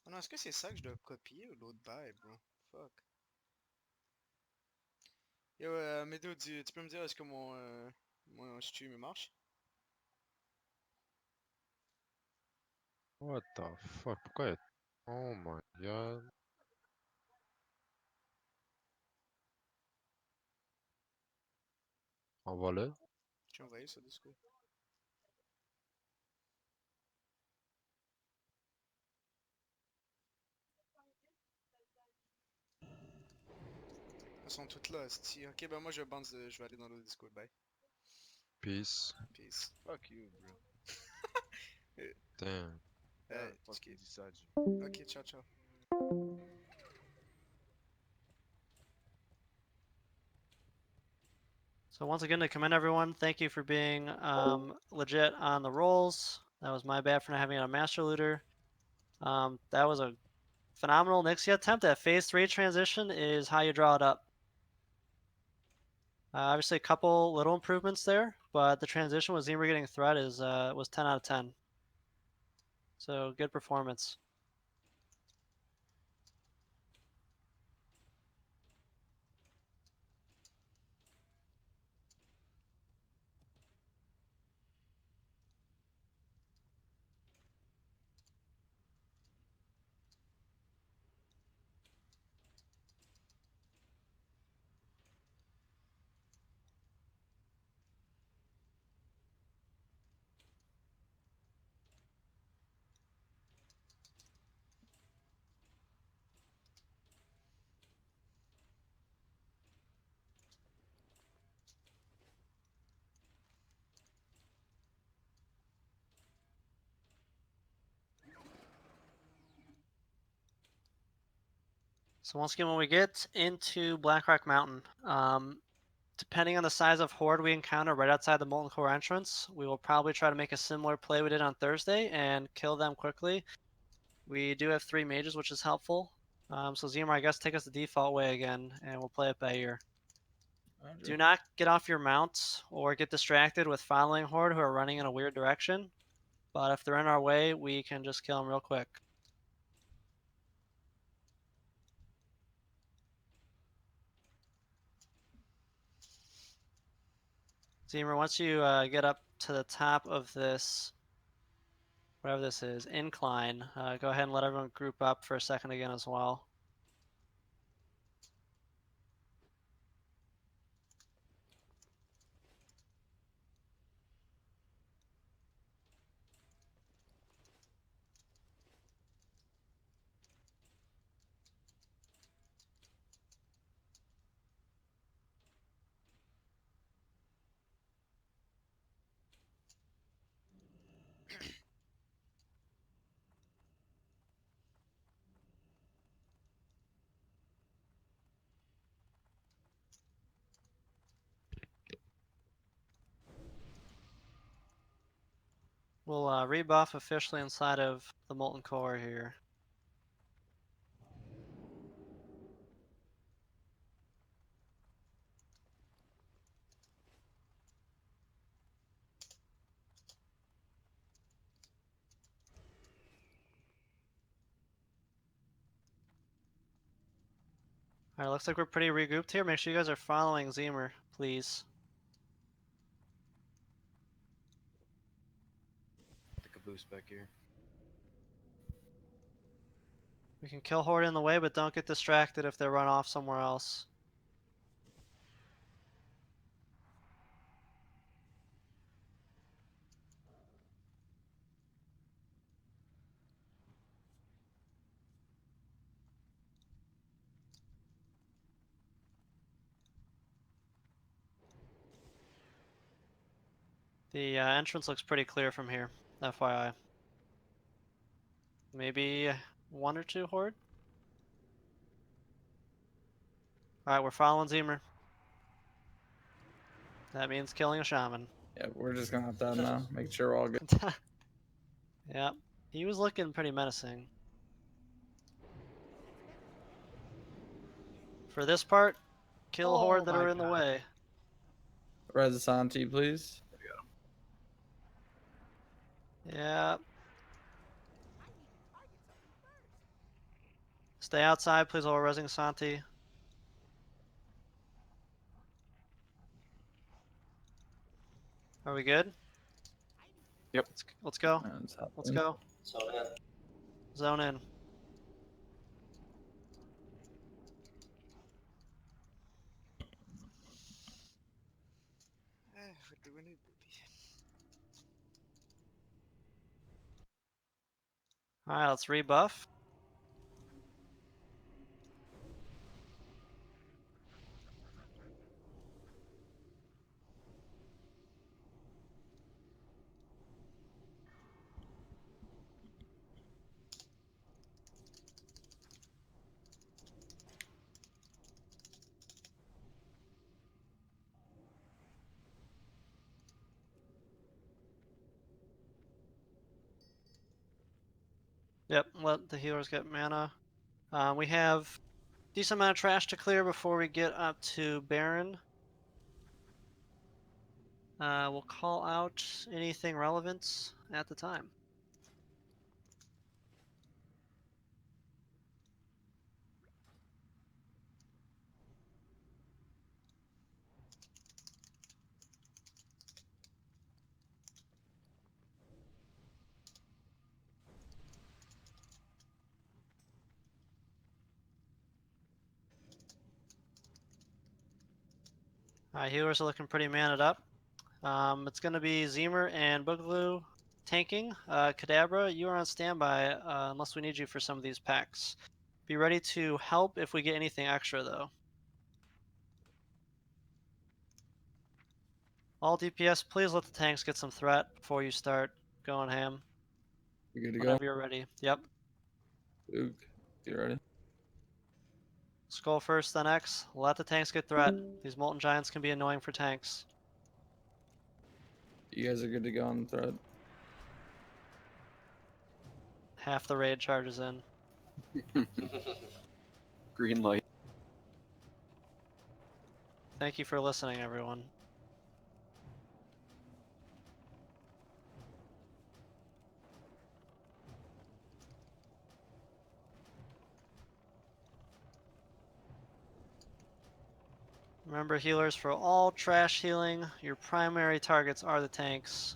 Ah non, est-ce que c'est ça que je dois copier ou l'autre bail, bro? Fuck. Yo, Medo, tu peux me dire est-ce que mon stream il marche? What the fuck? Pourquoi il y a... Oh my god. Envoie-le. J'ai envoyé ça Discord. Elles sont toutes là, esti. Ok, ben moi je vais aller dans le Discord, bye. Peace. Peace. Fuck you, bro. Euh, Damn. Quand fuck ok, you dis ça, G. ok, ciao, ciao. So once again, to commend everyone, thank you for being legit on the rolls. That was my bad for not having a master looter. That was a phenomenal Nixia attempt. That phase 3 transition is how you draw it up. Obviously, a couple little improvements there, but the transition with Zemer getting threat was 10 out of 10. So good performance. So once again, when we get into Blackrock Mountain, depending on the size of horde we encounter right outside the Molten Core entrance, we will probably try to make a similar play we did on Thursday and kill them quickly. We do have 3 mages, which is helpful. So Zemar, I guess take us the default way again, and we'll play it by ear. Do not get off your mount or get distracted with following horde who are running in a weird direction. But if they're in our way, we can just kill them real quick. Zemer, once you get up to the top of this, whatever this is, incline, go ahead and let everyone group up for a second again as well. We'll rebuff officially inside of the Molten Core here. Alright, looks like we're pretty regrouped here. Make sure you guys are following Zemer, please. Take a boost back here. We can kill horde in the way, but don't get distracted if they run off somewhere else. The entrance looks pretty clear from here, FYI. Maybe 1 or 2 horde? Alright, we're following Zemer. That means killing a shaman. Yeah, we're just gonna have that now. Make sure we're all good. Yep, he was looking pretty menacing. For this part, kill horde that are in the way. Resanti, please. Yeah. Stay outside, please. While we're resing Santi. Are we good? Yep. Let's go. It's Let's happening. go. Zone in. What do we need, baby? Alright, let's rebuff. Yep, let the healers get mana. We have decent amount of trash to clear before we get up to Baron. We'll call out anything relevant at the time. Alright, healers are looking pretty maned up. It's going to be Zemer and Boogaloo tanking. Kadabra, you are on standby unless we need you for some of these packs. Be ready to help if we get anything extra, though. All DPS, please let the tanks get some threat before you start going ham. You good to go? Whenever you're ready. Yep. Luke, you ready? Skull first, then X. Let the tanks get threat. These Molten Giants can be annoying for tanks. You guys are good to go on the thread. Half the raid charges in. Green light. Thank you for listening, everyone. Remember, healers, for all trash healing, your primary targets are the tanks.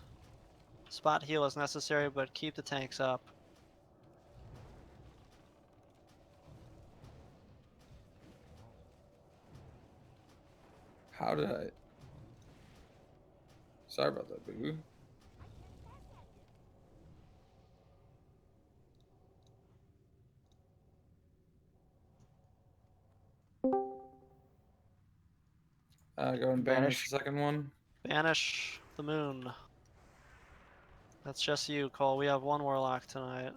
Spot heal is necessary, but keep the tanks up. How did I? Sorry about that, boo. Go and banish the second one. Banish the moon. That's just you, Cole. We have one warlock tonight.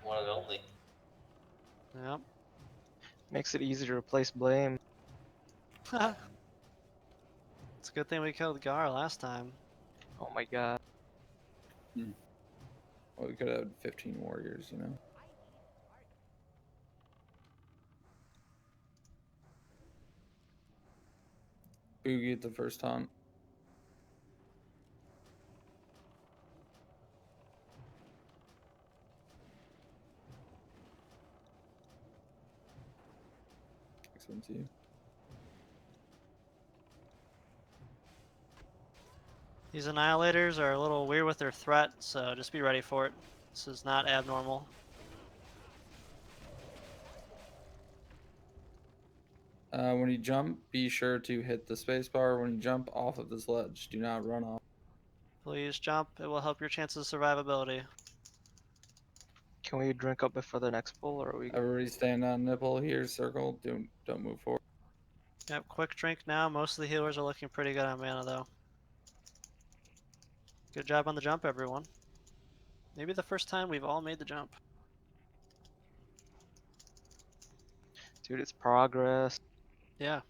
One and only. Yep. Makes it easy to replace Blame. It's a good thing we killed Gar last time. Oh my god. Well, we could have 15 warriors, you know. Boogie at the first taunt. Excellent to you. These Annihilators are a little weird with their threat, so just be ready for it. This is not abnormal. When you jump, be sure to hit the spacebar when you jump off of this ledge. Do not run off. Please jump. It will help your chances of survivability. Can we drink up before the next pull, or are we? Everybody stand on nipple here, circle. Don't move forward. Yep, quick drink now. Most of the healers are looking pretty good on mana, though. Good job on the jump, everyone. Maybe the first time we've all made the jump. Dude, it's progress. Yeah.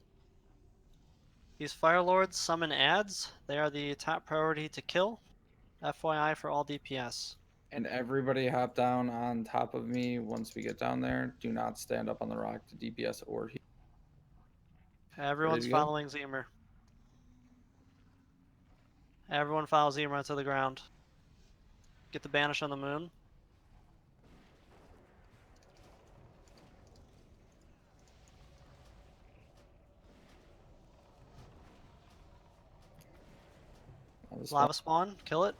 These Fire Lords summon ads. They are the top priority to kill. FYI for all DPS. And everybody hop down on top of me once we get down there. Do not stand up on the rock to DPS or heal. Everyone's to go? following Zemer. Everyone follows Zemer onto the ground. Get the banish on the moon. Lava spawn, kill it.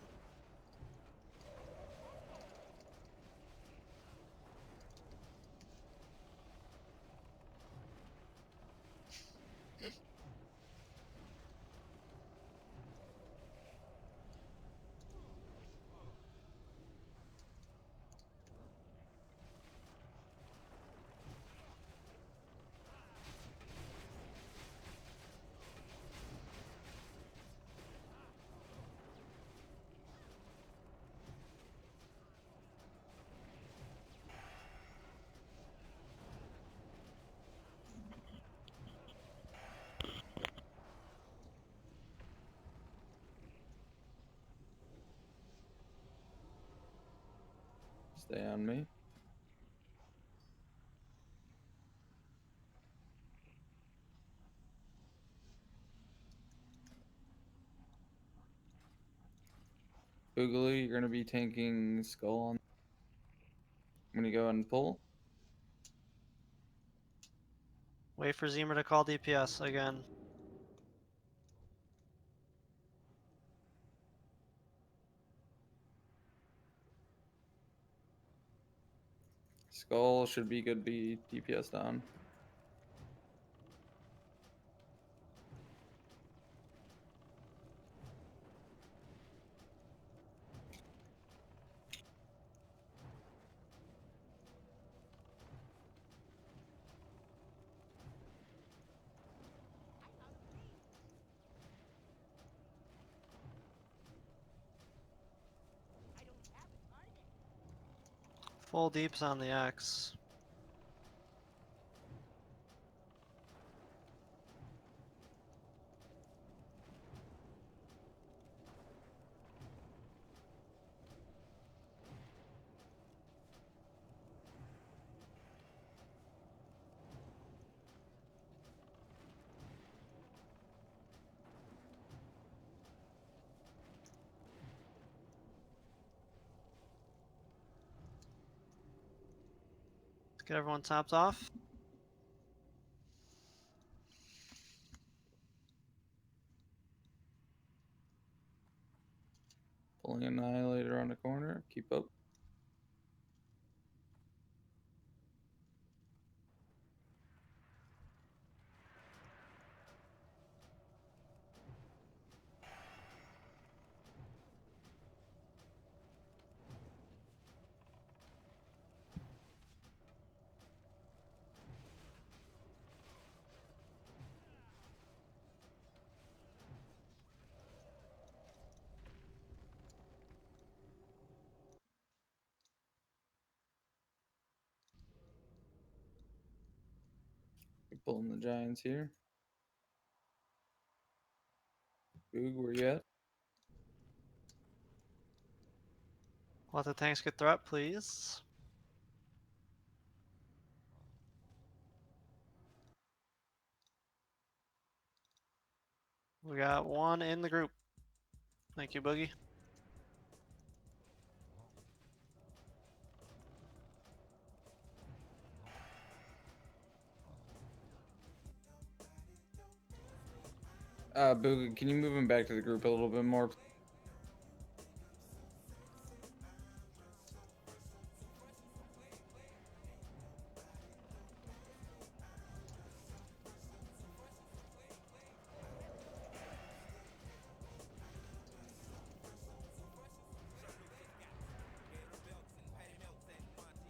Stay on me. Boogaloo, you're gonna be tanking skull on. I'm gonna go and pull. Wait for Zemer to call DPS again. Skull should be good. Be DPS down. Full deeps on the X. Let's get everyone topped off. Pulling Annihilator on the corner. Keep up. You're pulling the Giants here. Boog, where you at? Let the tanks get through, please. We got one in the group. Thank you, Boogie. Boog, can you move him back to the group a little bit more?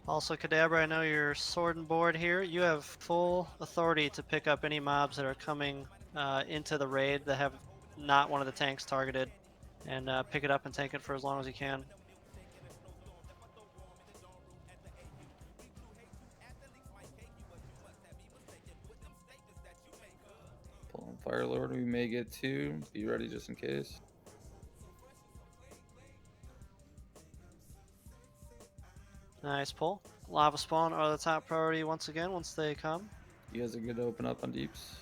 Also, Kadabra, I know you're sword and board here. You have full authority to pick up any mobs that are coming into the raid that have not one of the tanks targeted, and pick it up and tank it for as long as you can. Pulling Fire Lord. We may get two. Be ready just in case. Nice pull. Lava spawn are the top priority once again once they come. You guys are good to open up on deeps.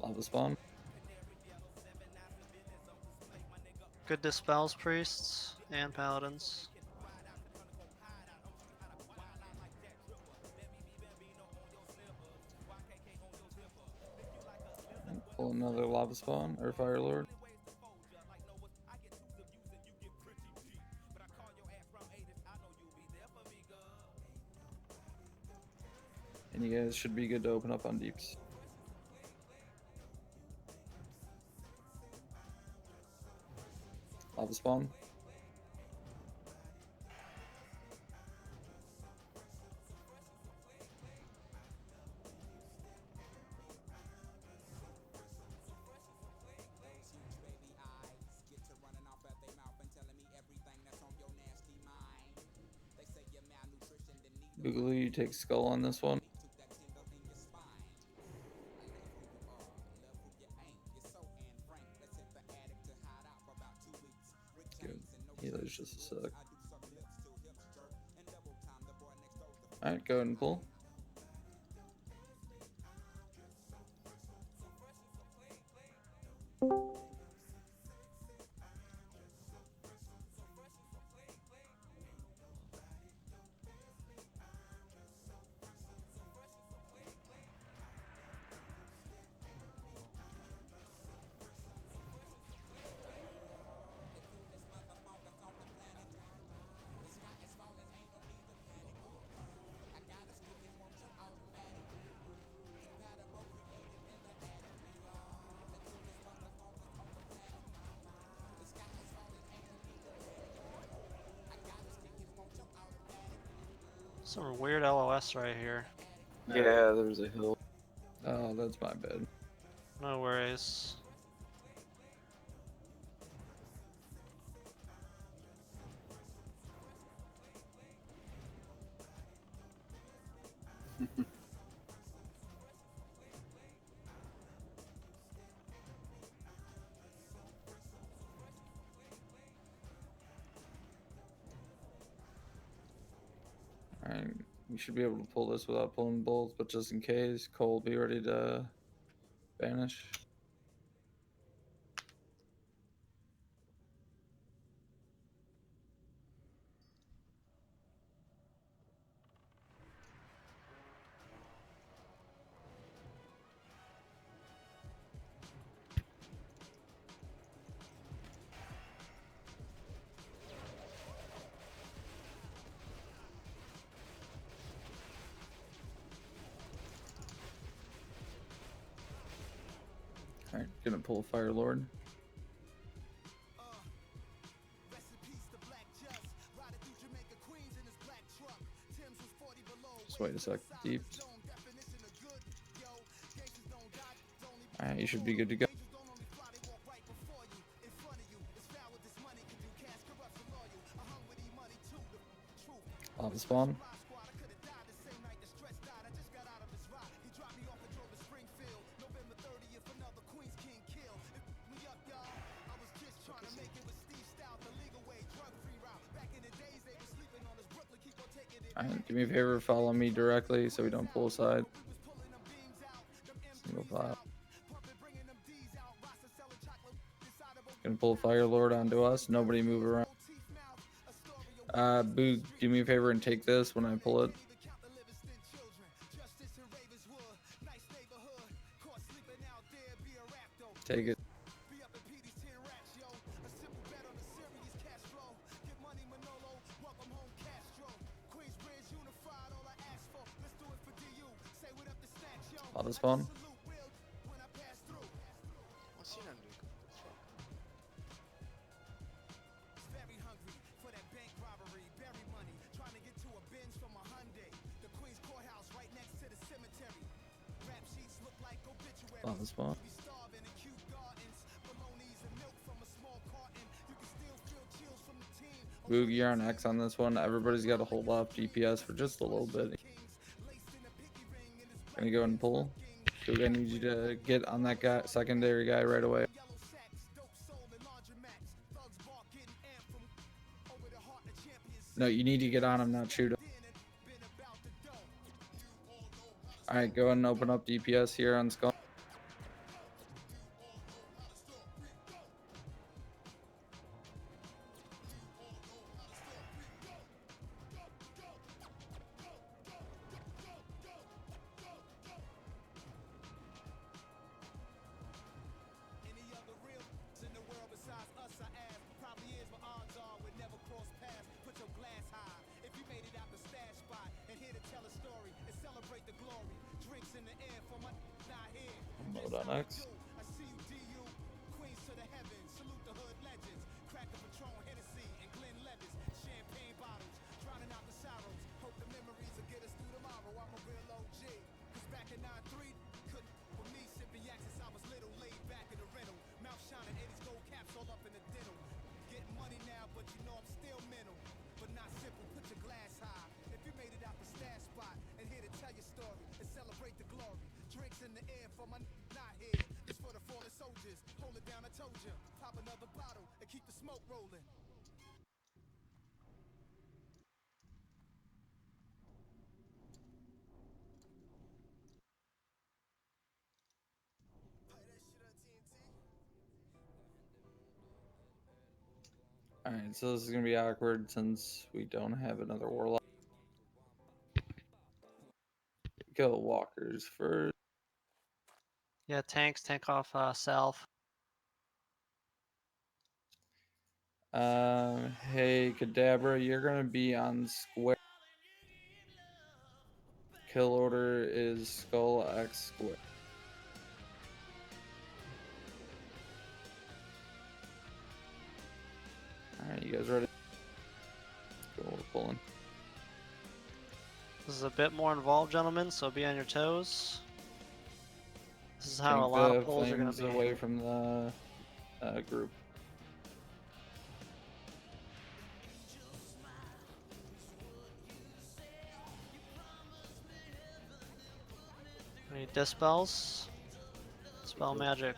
Lava spawn. Good dispels priests and paladins. Pull another lava spawn or fire lord. And you guys should be good to open up on deeps. Lava spawn. Boogaloo, you take skull on this one. Good. Healer's just a sec. Alright, go ahead and pull. Some weird LOS right here. Yeah, there's a hill. Oh, that's my bad. No worries. Alright, we should be able to pull this without pulling both, but just in case, Cole, be ready to banish. Alright, gonna pull Fire Lord. Just wait a sec. Deeps. Alright, you should be good to go. Lava spawn. Alright, do me a favor, follow me directly so we don't pull aside. Single file. Gonna pull Fire Lord onto us. Nobody move around. Boog, do me a favor and take this when I pull it. Take it. Lava spawn. What's he gonna do? Lava spawn. Boog, you're on X on this one. Everybody's got to hold off GPS for just a little bit. Gonna go and pull. Boog, I need you to get on that guy, secondary guy right away. No, you need to get on him, not shoot him. Alright, go ahead and open up DPS here on Skull. on X. Alright, so this is gonna be awkward since we don't have another warlock. Go walkers first. Yeah, tanks, tank off Salve. Hey, Kadabra, you're gonna be on square. Kill order is Skull X square. Alright, you guys ready? Let's go, we're pulling. This is a bit more involved, gentlemen, so be on your toes. This is how a Take lot the of pulls are going flames to be. away from the group. We need dispels. Spell magic.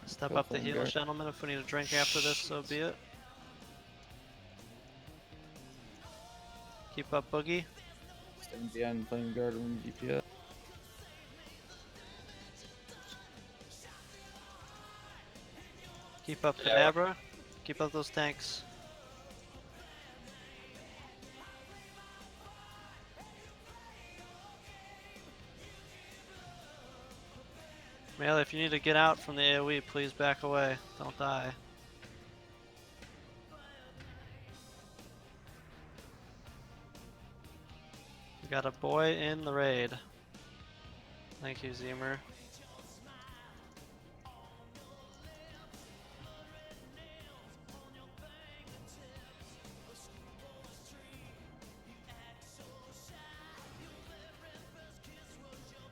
Step Go up the flame heals, guard. gentlemen. If we need a drink after this, so be it. Keep up, Boogie. Stand behind flame guard and DPS. Keep up Kadabra. Keep up those tanks. Melee, if you need to get out from the AoE, please back away. Don't die. We got a boy in the raid. Thank you, Zemer.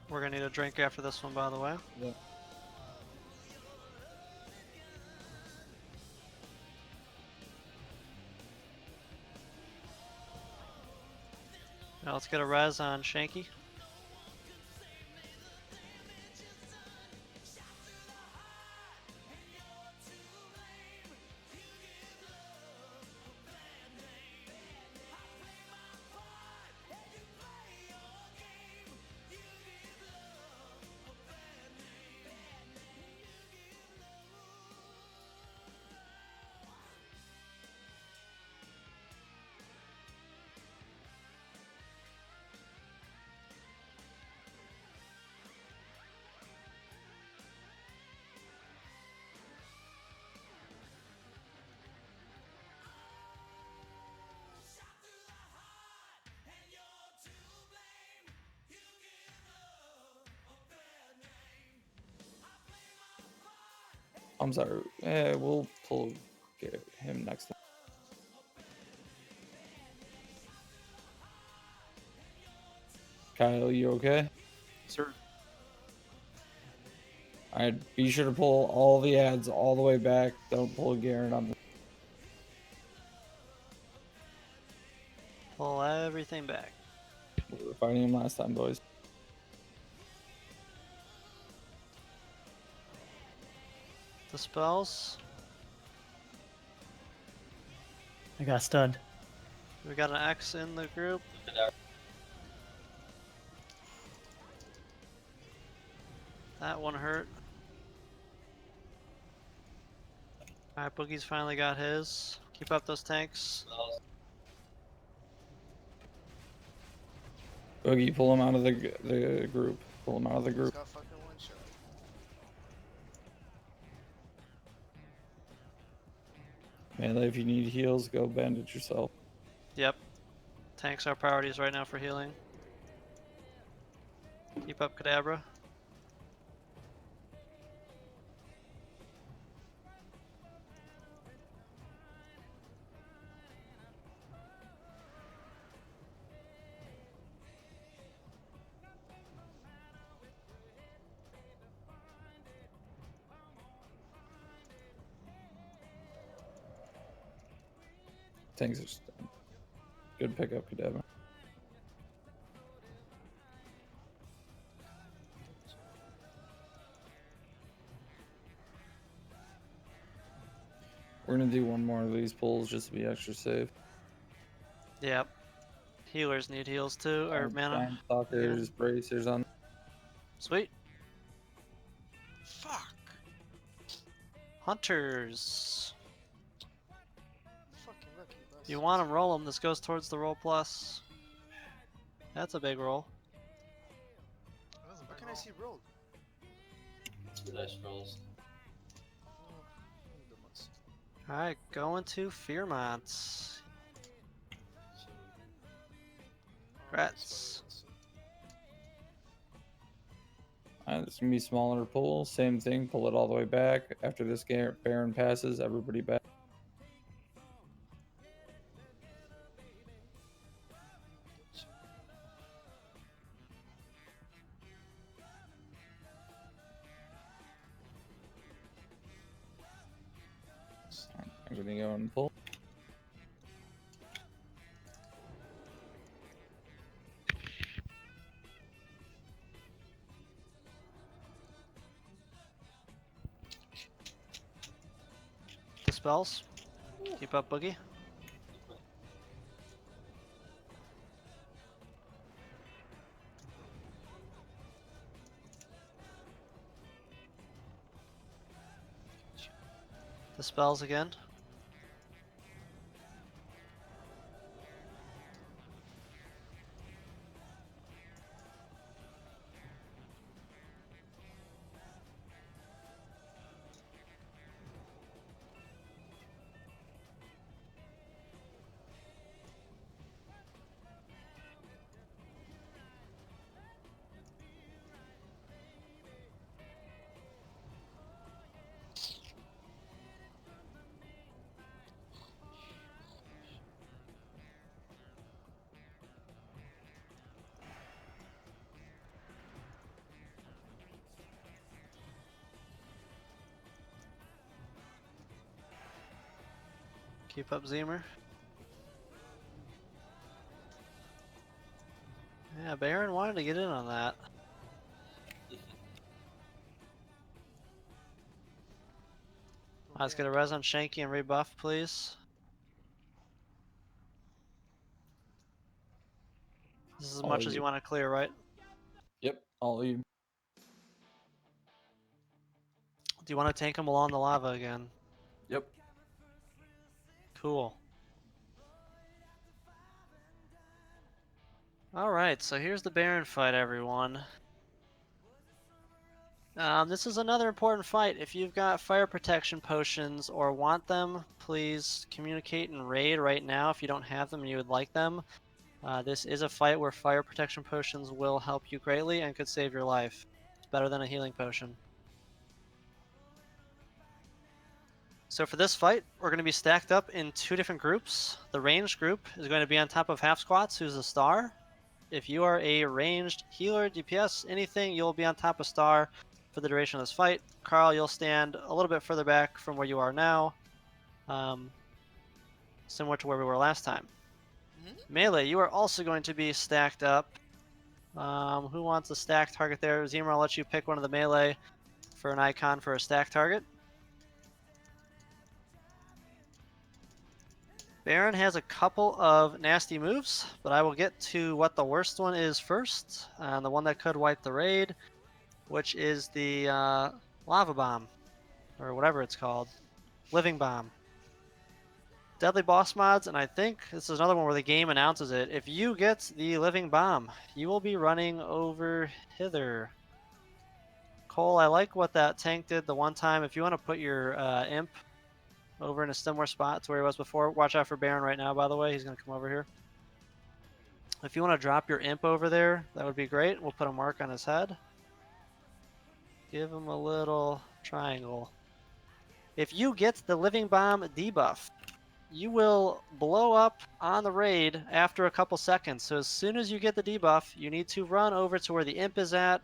We're gonna need a drink after this one, by the way. Yeah. Now let's get a res on Shanky. I'm sorry. We'll pull get him next time. Kyle, you okay? Sir. Alright, be sure to pull all the ads all the way back. Don't pull Garen on the. Pull everything back. We were fighting him last time, boys. The spells. I got stunned. We got an X in the group. That one hurt. Alright, Boogie's finally got his. Keep up those tanks. Boogie, pull him out of the group. Pull him out of the He's group. got fucking one shot. Melee, if you need heals, go bandage yourself. Yep. Tanks are priorities right now for healing. Keep up, Kadabra. Tanks are stunned. Good pickup, Kadabra. We're gonna do one more of these pulls just to be extra safe. Yep. Healers need heals too, or mana. Giant stalkers, bracers on. Sweet. Fuck! Hunters. Fucking lucky bastard. You want them, roll them. This goes towards the roll plus. That's a big roll. How can I see roll? The dice rolls. Oh, the ones. Alright, going to Fearmont. Rats. It's gonna be smaller pull. Same thing. Pull it all the way back. After this Baron passes, everybody back. Everything go and pull. Dispels. Keep up, Boogie. Dispels again. Keep up, Zemer. Yeah, Baron wanted to get in on that. Let's get a res on Shanky and rebuff, please. This is as All much of as you. you want to clear, right? Yep, all of you. Do you want to tank him along the lava again? Yep. Cool. Alright, so here's the Baron fight, everyone. This is another important fight. If you've got fire protection potions or want them, please communicate and raid right now if you don't have them and you would like them. This is a fight where fire protection potions will help you greatly and could save your life. It's better than a healing potion. So for this fight, we're going to be stacked up in two different groups. The ranged group is going to be on top of Half Squats, who's a star. If you are a ranged healer, DPS, anything, you'll be on top of Star for the duration of this fight. Carl, you'll stand a little bit further back from where you are now, similar to where we were last time. Melee, you are also going to be stacked up. Who wants a stack target there? Zemer, I'll let you pick one of the melee for an icon for a stack target. Baron has a couple of nasty moves, but I will get to what the worst one is first. The one that could wipe the raid, which is the lava bomb, or whatever it's called. Living bomb. Deadly boss mods, and I think this is another one where the game announces it. If you get the living bomb, you will be running over hither. Cole, I like what that tank did the one time. If you want to put your imp over in a similar spot to where he was before, watch out for Baron right now, by the way. He's going to come over here. If you want to drop your imp over there, that would be great. We'll put a mark on his head. Give him a little triangle. If you get the Living Bomb debuff, you will blow up on the raid after a couple seconds. So as soon as you get the debuff, you need to run over to where the imp is at.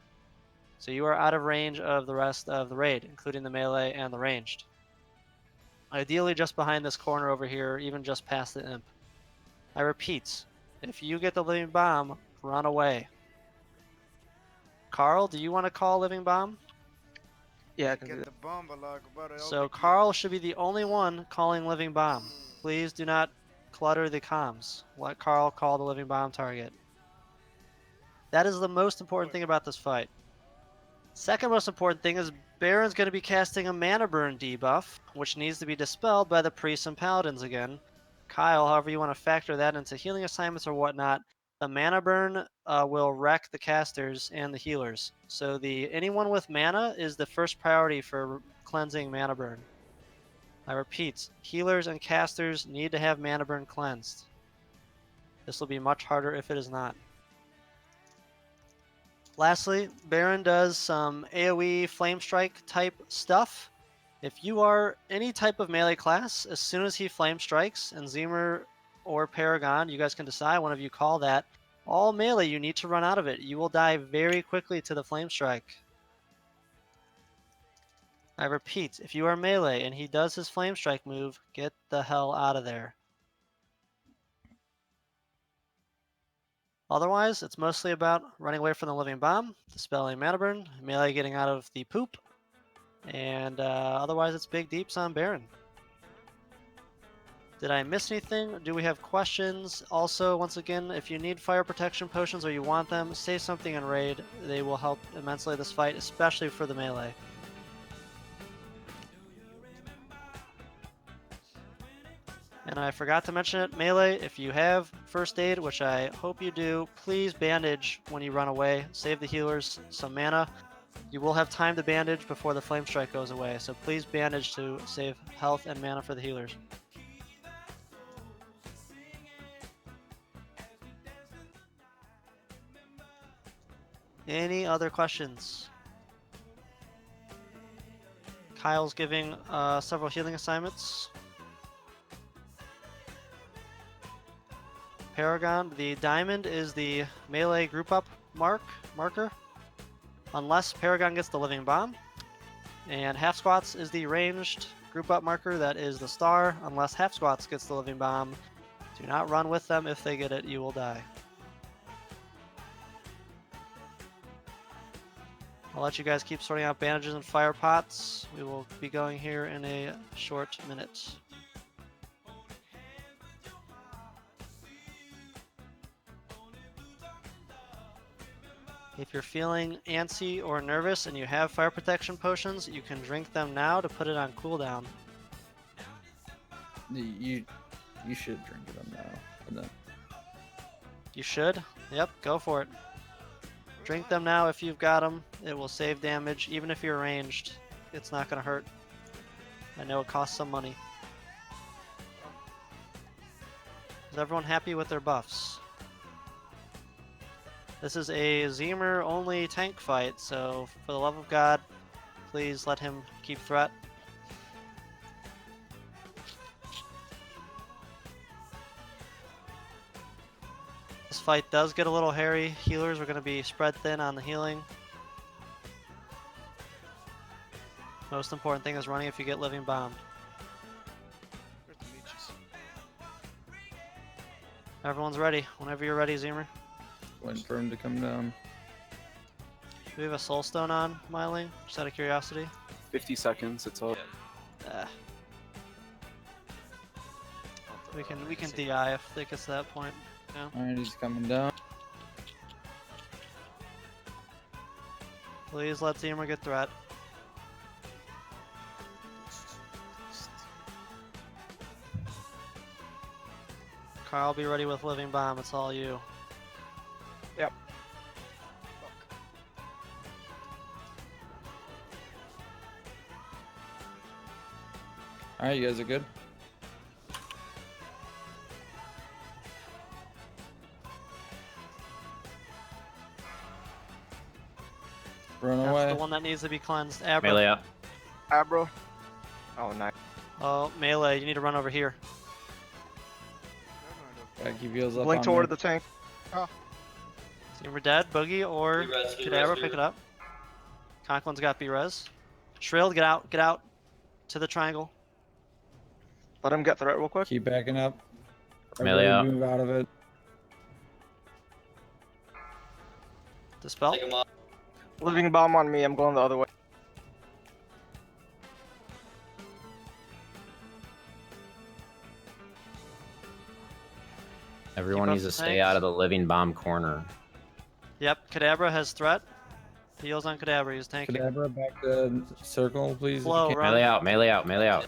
So you are out of range of the rest of the raid, including the melee and the ranged. Ideally just behind this corner over here, even just past the imp. I repeat, if you get the Living Bomb, run away. Carl, do you want to call Living Bomb? Yeah, I can do Get that. the bomb, like, brother. So Carl should be the only one calling Living Bomb. Please do not clutter the comms. Let Carl call the Living Bomb target. That is the most important thing about this fight. Second most important thing is Baron's going to be casting a mana burn debuff, which needs to be dispelled by the priests and paladins again. Kyle, however you want to factor that into healing assignments or whatnot, the mana burn will wreck the casters and the healers. So anyone with mana is the first priority for cleansing mana burn. I repeat, healers and casters need to have mana burn cleansed. This will be much harder if it is not. Lastly, Baron does some AoE Flame Strike type stuff. If you are any type of melee class, as soon as he Flame Strikes, and Zemer or Paragon, you guys can decide, one of you call that, all melee, you need to run out of it. You will die very quickly to the Flame Strike. I repeat, if you are melee and he does his Flame Strike move, get the hell out of there. Otherwise, it's mostly about running away from the Living Bomb, dispelling mana burn, melee getting out of the poop, and otherwise it's big deeps on Baron. Did I miss anything? Do we have questions? Also, once again, if you need fire protection potions or you want them, say something in raid. They will help immensely this fight, especially for the melee. And I forgot to mention it, melee, if you have first aid, which I hope you do, please bandage when you run away. Save the healers some mana. You will have time to bandage before the Flame Strike goes away, so please bandage to save health and mana for the healers. Any other questions? Kyle's giving several healing assignments. Paragon, the diamond is the melee group up marker, unless Paragon gets the Living Bomb. And Half Squats is the ranged group up marker, that is the star, unless Half Squats gets the Living Bomb. Do not run with them. If they get it, you will die. I'll let you guys keep sorting out bandages and fire pots. We will be going here in a short minute. If you're feeling antsy or nervous and you have fire protection potions, you can drink them now to put it on cooldown. You should drink them now. And then You should? Yep, go for it. Drink them now if you've got them. It will save damage. Even if you're ranged, it's not going to hurt. I know it costs some money. Is everyone happy with their buffs? This is a Zemer only tank fight, so for the love of God, please let him keep threat. This fight does get a little hairy. Healers are going to be spread thin on the healing. Most important thing is running if you get Living Bombed. Where's the mages? Everyone's ready. Whenever you're ready, Zemer. waiting for him to come down. Do we have a soul stone on, Myling? Just out of curiosity. 50 seconds, it's up. We can DI if it gets to that point. Yeah. Alright, he's coming down. Please let Zemer get threat. Carl, be ready with Living Bomb. It's all you. Yep. Alright, you guys are good? Run That's away. the one that needs to be cleansed. Abra. Melee up. Abro. Oh, nice. Oh, melee. You need to run over here. Gotta keep heals up Blink on toward me. the tank. See, we're dead. Boogie or B-res, B-res, Kadabra, pick B-res. it up. Conklin's got B-res. Shrill, get out. Get out to the triangle. Let him get through it real quick. Keep backing up. Melee Everybody up. move out of it. Dispel. Take him off. Living bomb on me. I'm going the other way. Everyone Keep needs up to the stay tanks. out of the living bomb corner. Yep, Kadabra has threat. Heals on Kadabra, he's tanking. Kadabra, back to circle, please. if you Flow, can. run. Melee out, melee out, melee out.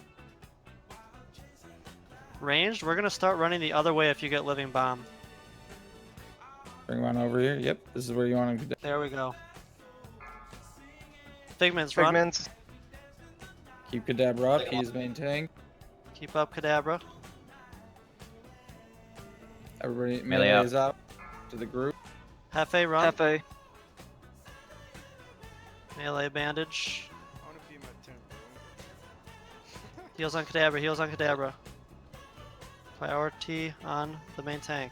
Ranged, we're gonna start running the other way if you get living bomb. Bring him on over here. Yep, this is where you want him to. There we go. Figments, run. Figments. Keep Kadabra up. He's main tank. Keep up Kadabra. Everybody, Melee melee is out to the group. Hefe, run. Hefe. Melee bandage. I wanna be my turn, bro. Heals on Kadabra, heals on Kadabra. Priority on the main tank.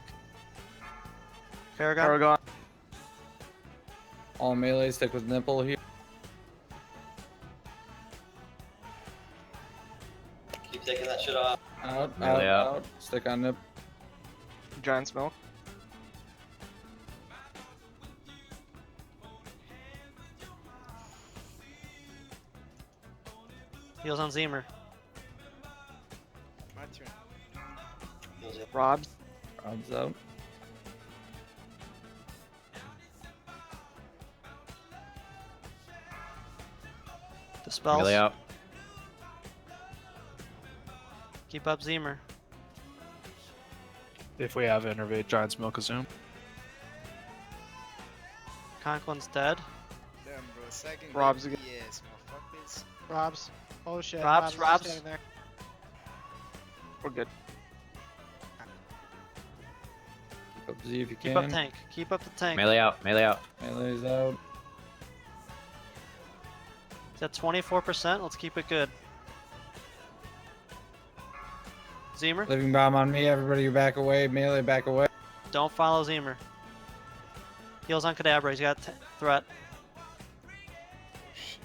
Paragon. Paragon. All melee stick with nipple here. Keep taking that shit off. Out, Melee out, up. out. Stick on nip. Giant's milk. Heals on Zemer. My turn. Heals up. Robs. Rob's out. Dispels. Melee out. Keep up Zemer. If we have Innervate, Giant's Milk Zoom. Conklin's dead. Damn, bro. Second Rob's game. again. Yes, motherfuckers. Robs. Oh shit. Robs, is Robs. standing there. We're good. Keep up Z if you Keep can. up tank. Keep up the tank. Melee out, melee out. Melee's out. It's at 24%. Let's keep it good. Zemer. Living bomb on me. Everybody back away. Melee back away. Don't follow Zemer. Heals on Kadabra. He's got threat. Shit.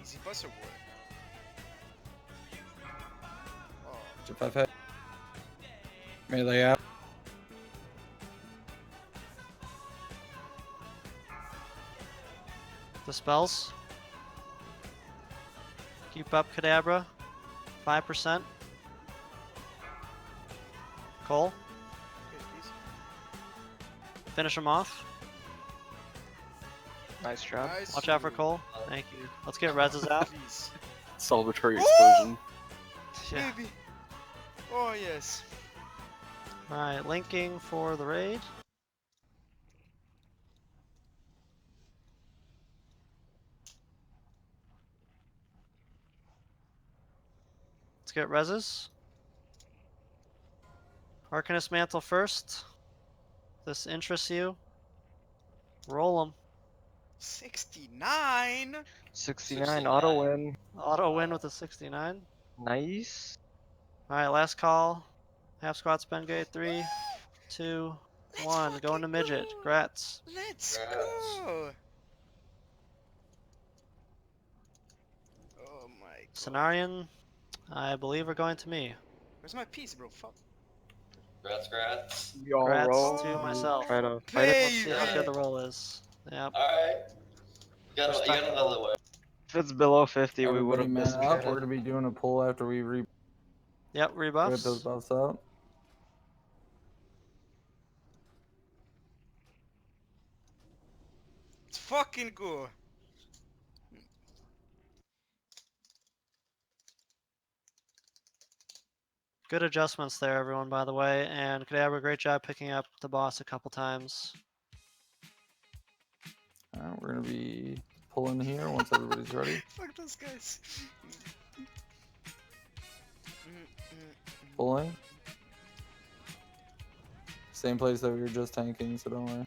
Easy bus or what? Oh, Chip off head. Melee out. Dispels. Keep up Kadabra. 5%. Cole. okay, please. Finish him off. Nice job. Nice. Watch out for Cole. Thank you. Let's get Rez's out. Please. Celebratory explosion. Yeah. Baby. Oh, yes. Alright, linking for the raid. Let's get Rez's. Arcanist Mantle first. This interests you. Roll him. 69? 69 auto win. Auto win with a 69. Nice. Alright, last call. Half squad spend gate. 3, 2, 1. Going to midget. Grats. Let's Grats. go. Oh my god. Cenarian, I believe we're going to me. Where's my piece, bro? Fuck. Grats. You all Grats roll. to myself. Try to fight it. Let's see how good the roll is. Yep. Alright. You got another way. If it's below 50, we would Everybody have man up. missed We're gonna be doing a pull after we Yep, get rebuffs. those buffs out. Let's fucking go. Good adjustments there, everyone, by the way. And Kadabra, great job picking up the boss a couple times. We're gonna be pulling here once everybody's ready. Fuck those guys. Pulling. Same place that we were just tanking, so don't worry.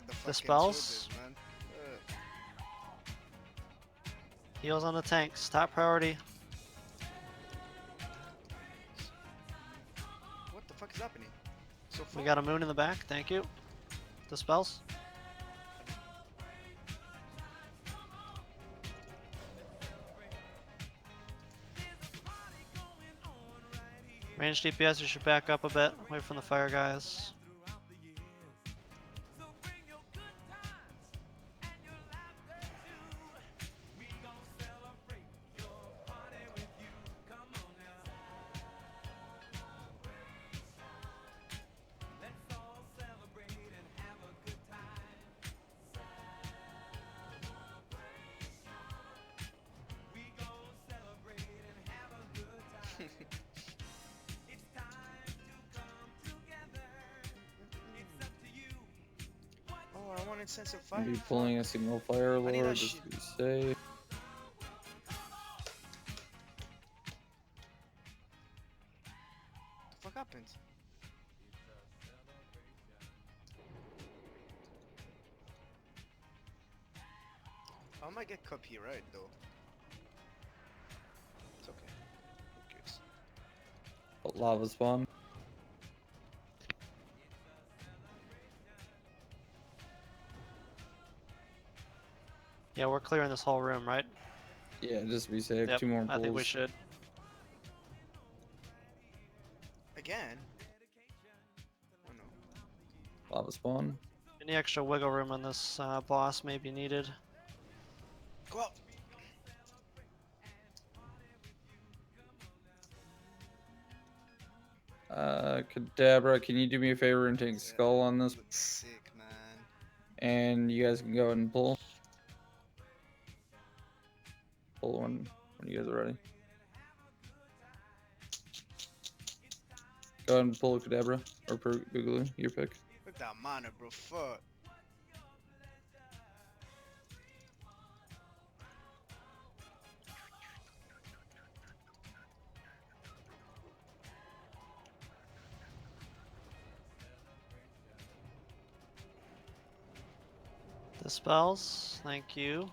the fucking Dispels. shoulders, man. Heals on the tanks. Top priority. What the fuck is happening? So far? We got a moon in the back. Thank you. Dispels. Range DPS, you should back up a bit. Away from the fire guys. Oh, I want incensive I'll fire. be pulling a single fire I need lord that just shit. to be safe. What the fuck happened? I might get copy right though. It's okay. Who cares? But lava spawn. Yeah, we're clearing this whole room, right? Yeah, just to be safe. Yep, 2 more pulls. I think we should. Again? Oh no. Lava spawn. Any extra wiggle room on this boss may be needed. Go up! Kadabra, can you do me a favor and take skull on this? Looks sick, man. And you guys can go ahead and pull. Pull when you guys are ready. Go ahead and pull Kadabra or Boogaloo, your pick. Look at that mana, bro. Fuck. Dispels, thank you.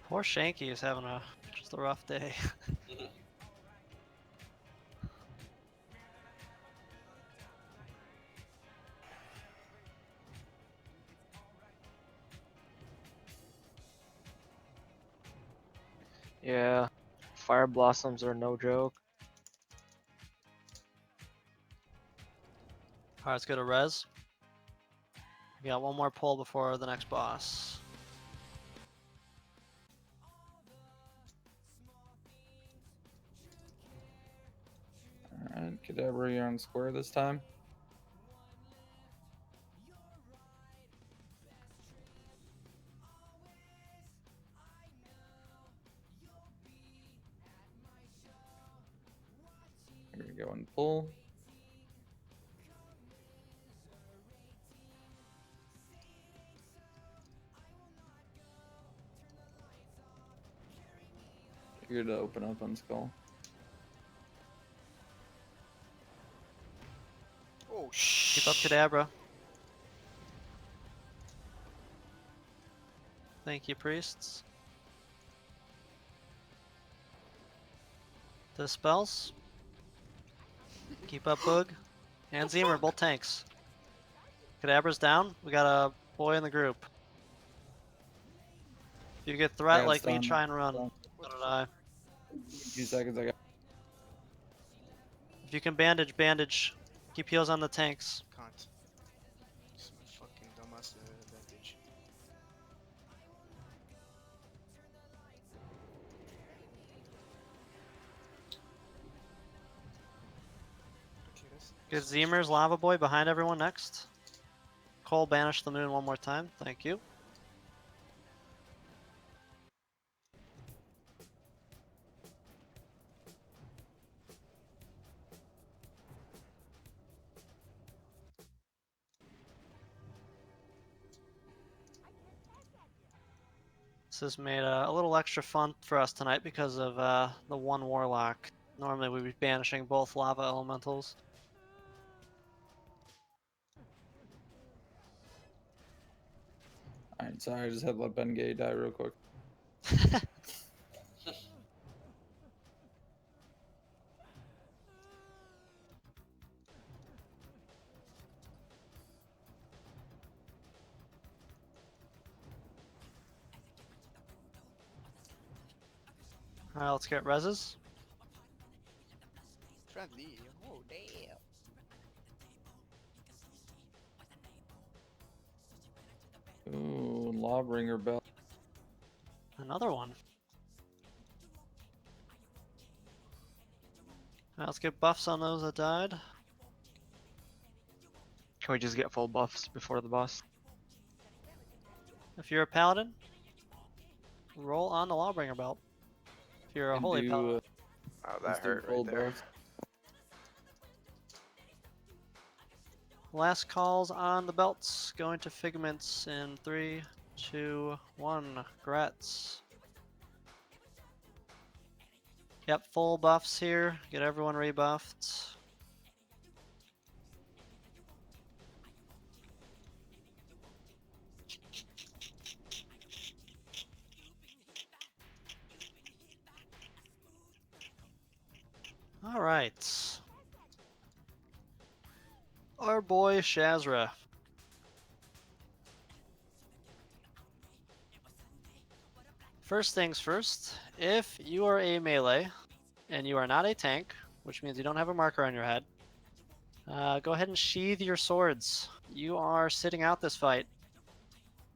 Poor Shanky is having just a rough day. Yeah. Fire blossoms are no joke. Alright, let's go to res. We got one more pull before the next boss. Alright, Kadabra, you're on square this time. Here we go and pull. You're to open up on skull. Oh Keep shit. up Kadabra. Thank you, priests. Dispels. Keep up Boog. And Zemer, both tanks. Kadabra's down. We got a boy in the group. If you get threat Yeah, like it's me, done. try and run. Done. So did I. 2 seconds, I got. If you can bandage, bandage. Keep heals on the tanks. Can't. It's my fucking dumbass advantage. Get Zemer's Lava Boy behind everyone next. Cole, banish the moon one more time. Thank you. This has made a little extra fun for us tonight because of the one Warlock. Normally we'd be banishing both Lava Elementals. Alright, sorry, I just had to let Ben Gay die real quick. Alright, let's get reses. Friendly. Oh, damn. Ooh, Lawbringer belt. Another one. Alright, let's get buffs on those that died. Can we just get full buffs before the boss? If you're a paladin, roll on the Lawbringer belt. If you're a And holy do, paladin. Oh, let's that do hurt full right there. buffs. Last calls on the belts. Going to Figments in 3, 2, 1. Grats. Yep, full buffs here. Get everyone rebuffed. All right. Our boy Shazra. First things first, if you are a melee and you are not a tank, which means you don't have a marker on your head, go ahead and sheathe your swords. You are sitting out this fight.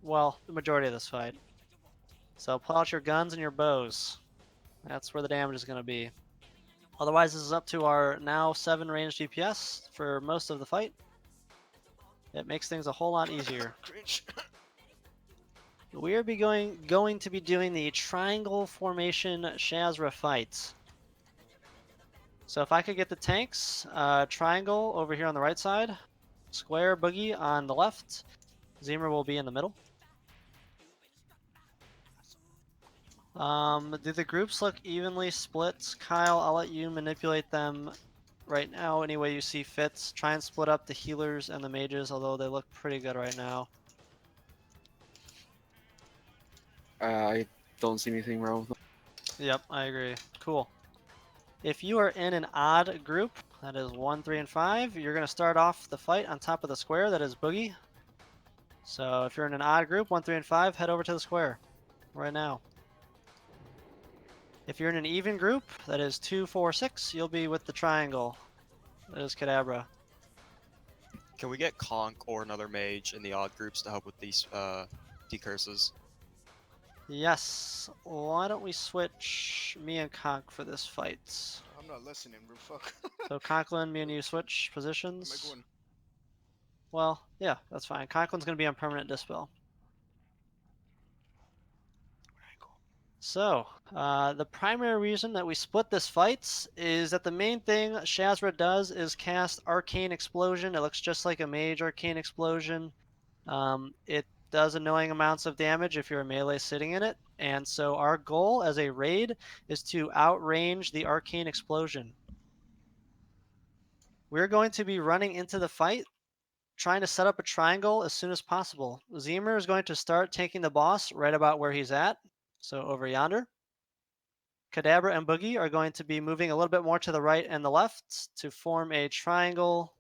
Well, the majority of this fight. So pull out your guns and your bows. That's where the damage is going to be. Otherwise, this is up to our now 7 ranged DPS for most of the fight. It makes things a whole lot easier. Cringe. We are going to be doing the triangle formation Shazra fight. So if I could get the tanks, triangle over here on the right side, square boogie on the left, Zemer will be in the middle. Do the groups look evenly split? Kyle, I'll let you manipulate them right now any way you see fit. Try and split up the healers and the mages, although they look pretty good right now. I don't see anything wrong with them. Yep, I agree. Cool. If you are in an odd group, that is 1, 3, and 5, you're going to start off the fight on top of the square, that is boogie. So if you're in an odd group, 1, 3, and 5, head over to the square right now. If you're in an even group, that is 2, 4, 6, you'll be with the triangle. That is Kadabra. Can we get Conk or another mage in the odd groups to help with these decurses? Yes. Why don't we switch me and Conk for this fight? I'm not listening, bro. Fuck. So Conklin, me and you switch Where am I positions. going? Well, yeah, that's fine. Conklin's going to be on permanent dispel. So, the primary reason that we split this fight is that the main thing Shazra does is cast Arcane Explosion. It looks just like a mage Arcane Explosion. It does annoying amounts of damage if you're a melee sitting in it. And so our goal as a raid is to outrange the Arcane Explosion. We're going to be running into the fight trying to set up a triangle as soon as possible. Zemer is going to start taking the boss right about where he's at. So over yonder. Kadabra and Boogie are going to be moving a little bit more to the right and the left to form a triangle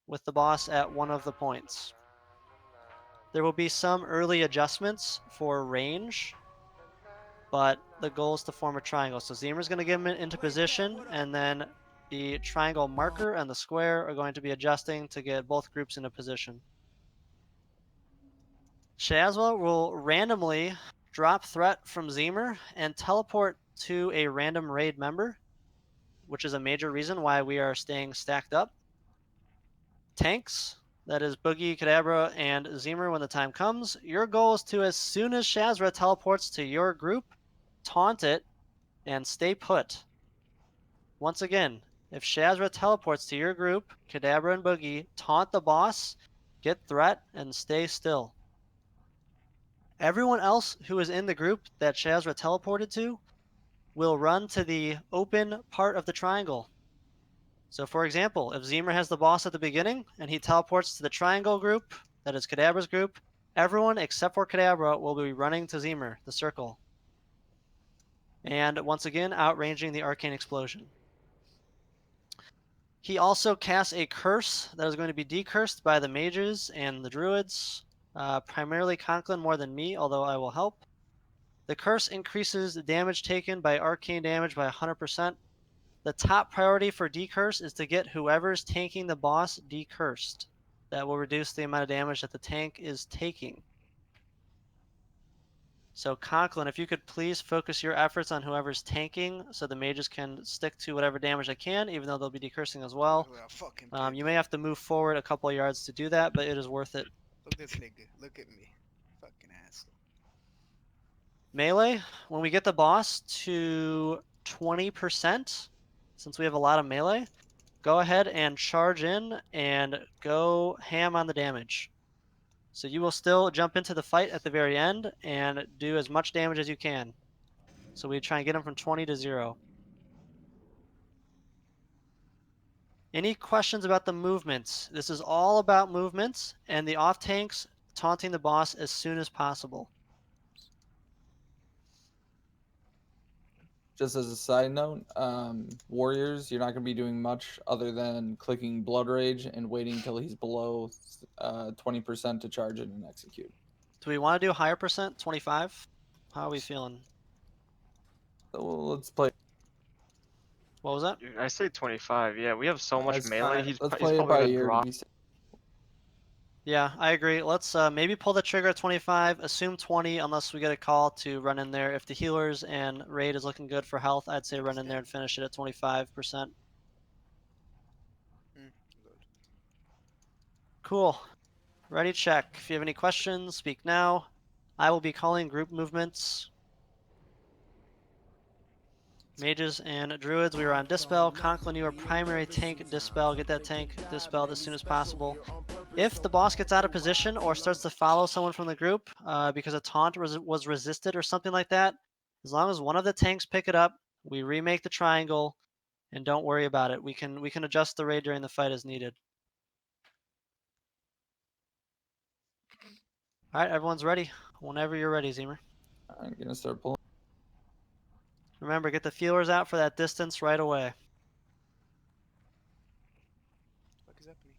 with the boss at one of the points. There will be some early adjustments for range, but the goal is to form a triangle. So Zemer's going to get him into position, and then the triangle marker and the square are going to be adjusting to get both groups into position. Shazwa will randomly drop threat from Zemer and teleport to a random raid member, which is a major reason why we are staying stacked up. tanks, that is Boogie, Kadabra, and Zemer when the time comes, your goal is to, as soon as Shazra teleports to your group, taunt it and stay put. Once again, if Shazra teleports to your group, Kadabra and Boogie, taunt the boss, get threat, and stay still. Everyone else who is in the group that Shazra teleported to will run to the open part of the triangle. So for example, if Zemer has the boss at the beginning and he teleports to the triangle group, that is Kadabra's group, everyone except for Kadabra will be running to Zemer, the circle. And once again, outranging the arcane explosion. He also casts a curse that is going to be decursed by the mages and the druids, primarily Conklin more than me, although I will help. The curse increases the damage taken by arcane damage by 100%. The top priority for decurse is to get whoever's tanking the boss decursed. That will reduce the amount of damage that the tank is taking. So Conklin, if you could please focus your efforts on whoever's tanking so the mages can stick to whatever damage they can, even though they'll be decursing as well. We are fucking You may have to move forward a couple of yards to do that, but it is worth it. Look this nigga. Look at me. Fucking asshole. Melee, when we get the boss to 20%, since we have a lot of melee, go ahead and charge in and go ham on the damage. So you will still jump into the fight at the very end and do as much damage as you can. So we try and get him from 20 to 0. Any questions about the movements? This is all about movements and the off tanks taunting the boss as soon as possible. Just as a side note, warriors, you're not going to be doing much other than clicking Blood Rage and waiting till he's below 20% to charge it and execute. Do we want to do a higher percent? 25? How are we feeling? So let's play. What was that? Dude, I say 25. Yeah, we have so much Let's- melee. alright, He's Let's he's play it probably by gonna ear. To drop. be safe. Yeah, I agree. Let's maybe pull the trigger at 25, assume 20 unless we get a call to run in there. If the healers and raid is looking good for health, I'd say run in there and finish it at 25%. Good. Cool. Ready, check. If you have any questions, speak now. I will be calling group movements. Mages and druids, we are on Dispel. Conklin, you are primary tank Dispel. Get that tank dispelled as soon as possible. If the boss gets out of position or starts to follow someone from the group because a taunt was resisted or something like that, as long as one of the tanks pick it up, we remake the triangle and don't worry about it. We can adjust the raid during the fight as needed. All right, everyone's ready. Whenever you're ready, Zemer. I'm going to start pulling. Remember, get the feelers out for that distance right away. What is happening?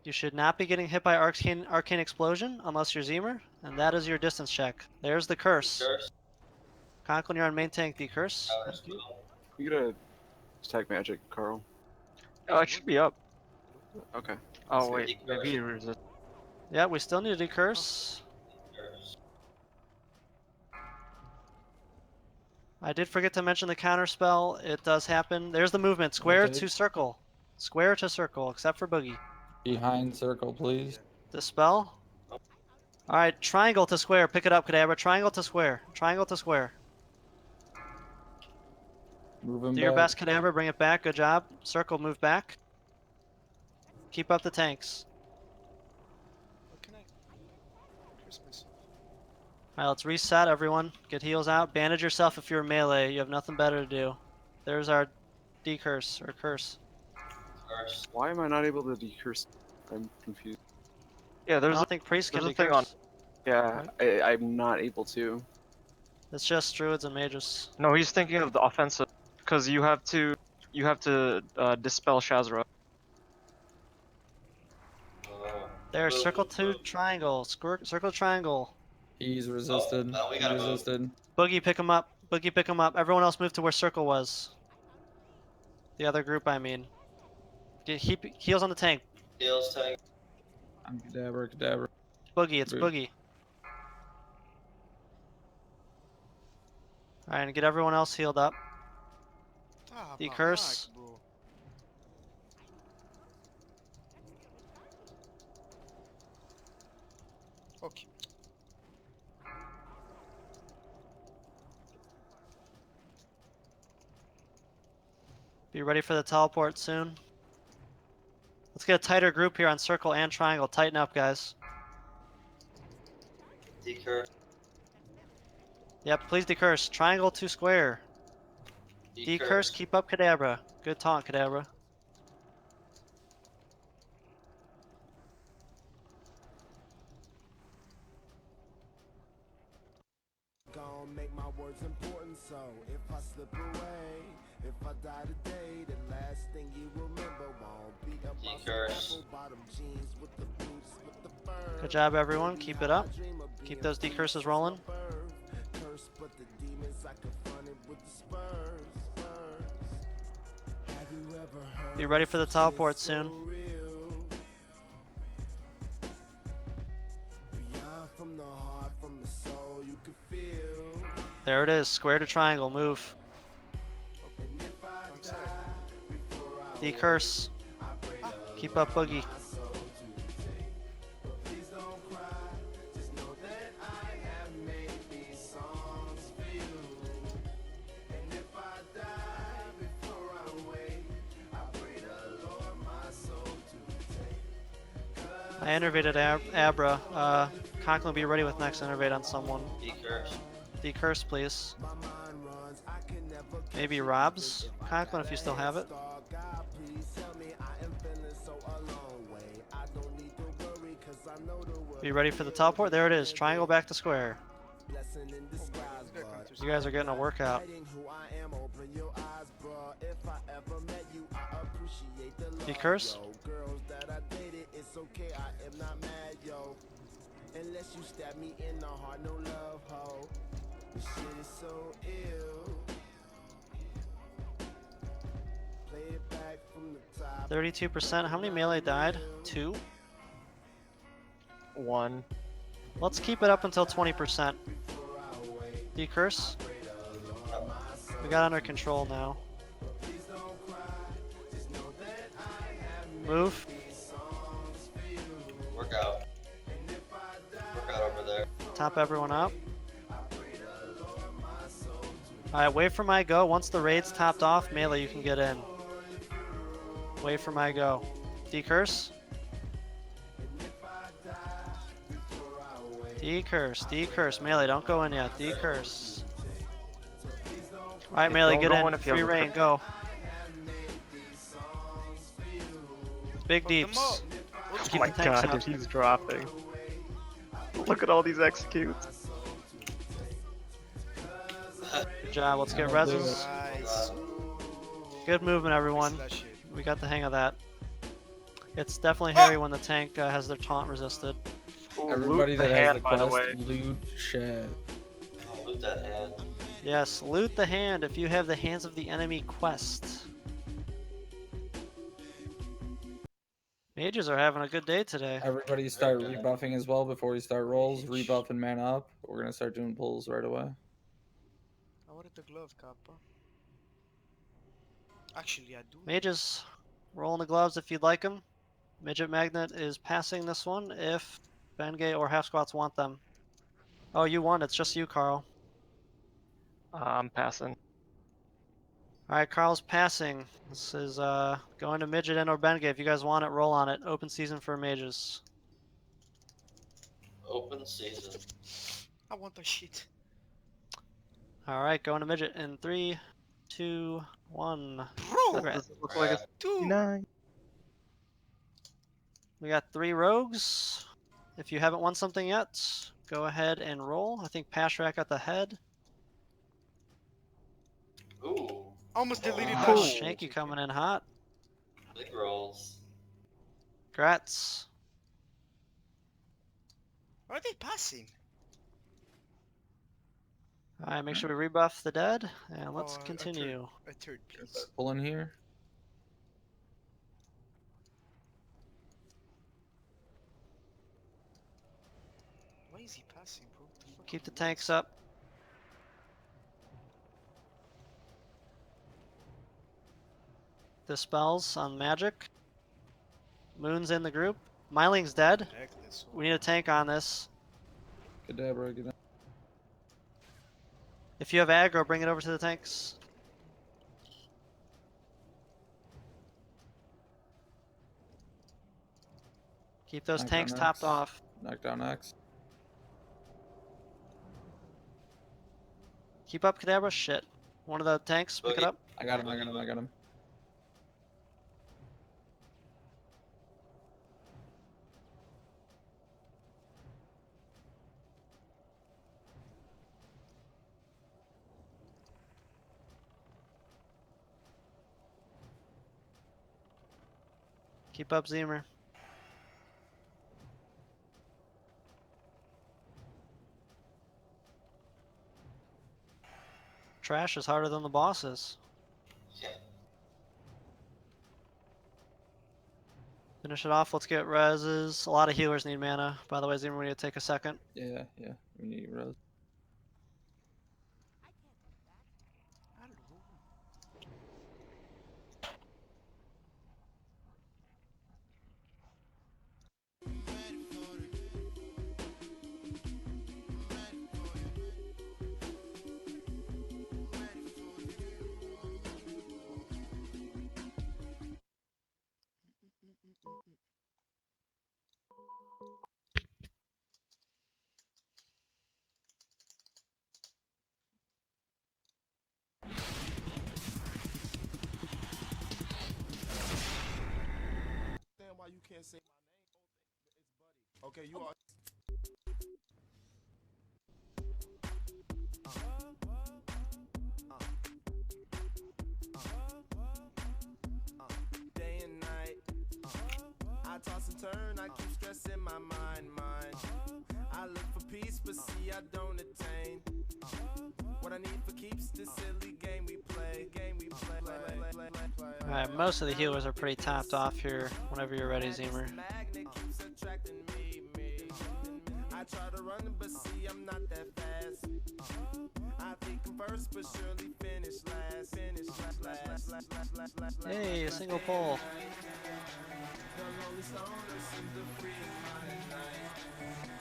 You should not be getting hit by arcane explosion unless you're Zemer, and that is your distance check. There's the curse. Curse. Conklin, you're on main tank, the curse. You get a stack magic, Carl. Oh, it should be up. Okay. Oh See. wait, maybe he resist. Yeah, we still need to decurse. Curse. I did forget to mention the counter spell. It does happen. There's the movement. Square Okay. to circle. Square to circle, except for Boogie. Behind circle, please. Dispel. Alright, triangle to square. Pick it up, Kadabra. Triangle to square. Triangle to square. Move him Do back. your best, Kadabra. Bring it back. Good job. Circle, move back. Keep up the tanks. What can I curse myself? Alright, let's reset, everyone. Get heals out. Bandage yourself if you're melee. You have nothing better to do. There's our decurse, or curse. Curse. Why am I not able to decurse? I'm confused. Yeah, I there's don't a, think priests can there's a thing decurse. on. Yeah, I'm not able to. It's just druids and mages. No, he's thinking of the offensive because you have to dispel Shazra. Oh. There, Move, circle move, to move. triangle. Circle triangle. He's resisted. now we He gotta move. resisted. Boogie, pick him up. Boogie, pick him up. Everyone else move to where circle was. The other group, I mean. Get heals on the tank. Heals tank. I'm Kadabra. Boogie, it's Boot. Boogie. Alright, and get everyone else healed up. Ah, The my curse. mic, bro. Fuck you. Be ready for the teleport soon. Let's get a tighter group here on circle and triangle. Tighten up, guys. Decurse. Yep, please decurse. Triangle to square. Decurse, keep up Kadabra. Good taunt, Kadabra. Gonna make my words important, so if I slip away, if I die today, the last thing you remember won't be about some apple bottom jeans with the boots with the fur. Good job, everyone. Keep it up. Keep those decurses rolling. Curse, but the demons I confronted with the spurs. Have you ever heard Be ready for the teleport soon. Beyond from the heart, from the soul, you can feel. There it is. Square to triangle. Move. Decurse. Keep up Boogie. I innervated Abra. Conklin, be ready with next innervate on someone. Decurse. Decurse, please. Maybe Rob's Conklin if you still have it. Be ready for the teleport. There it is. Triangle back to square. You guys are getting a workout. Decurse. Unless you stab me in the heart, no love, ho. This shit is so ill. Play it back from the top. 32%. How many melee died? 2? 1. Let's keep it up until 20%. Decurse. We got under control now. Move. Work out. Work out over there. Top everyone up. Alright, wait for my go. Once the raid's topped off, melee, you can get in. Wait for my go. Decurse. Decurse. Decurse. Melee, don't go in yet. Decurse. Alright, melee, Don't get go in. in if you Free have a reign, go. Big deeps. Oh Keep my the tanks god, up. dude, he's dropping. Look at all these executes. Good job. Let's get reses. Nice. Good movement, everyone. That shit. We got the hang of that. It's definitely hairy when the tank has their taunt resisted. Ooh, Everybody loot that the has hand, the by the quest, way. loot chat. I'll loot that hand. Yes, loot the hand if you have the Hands of the Enemy quest. Mages are having a good day today. Everybody start Very good. rebuffing as well before we start rolls. Rebuff and man up. We're gonna start doing pulls right away. I wanted the glove, Kappa. Actually, I do. Mages, roll in the gloves if you'd like them. Midget Magnet is passing this one if Bengay or Half Squats want them. Oh, you won. It's just you, Carl. I'm passing. Alright, Carl's passing. This is going to Midget and or Bengay. If you guys want it, roll on it. Open season for mages. Open season. I want the shit. Alright, going to Midget in 3, 2, 1. Bro! Okay. Does it look like a Dude! 59? We got 3 rogues. If you haven't won something yet, go ahead and roll. I think Pashrak got the head. Ooh. Almost deleted Oh, that Ooh. shit. Shanky coming in hot. Big rolls. Grats. Are they passing? Alright, make sure we rebuff the dead, and let's Oh, continue. A third, please. Pull in here. Why is he passing, bro? What the fuck Keep the he tanks wants? up. Dispels on magic. Moon's in the group. Myling's dead. Necklace, We need a tank on this. Kadabra, get down. If you have aggro, bring it over to the tanks. Keep those Knock tanks down topped X. off. Knock down X. Keep up, Kadabra. Shit. One of the tanks, pick it Boogie. up. I got him, I got him, I got him. Keep up, Zemer. Trash is harder than the bosses. Yeah. Finish it off. Let's get reses. A lot of healers need mana. By the way, Zemer, we need to take a second. Yeah, yeah. We need res. Why you can't say my name? Okay, you are. Day and night, I toss and turn. I keep stressing my mind. I look for peace, but see I don't attain. What I need for keeps this silly game we play. Alright, most of the healers are pretty topped off here whenever you're ready, Zemer. Magnet keeps attracting me. I try to run, but see I'm not that fast. I think I'm first, but surely finish last. Hey, a single pull. The lonely stoner seems to free his mind at night.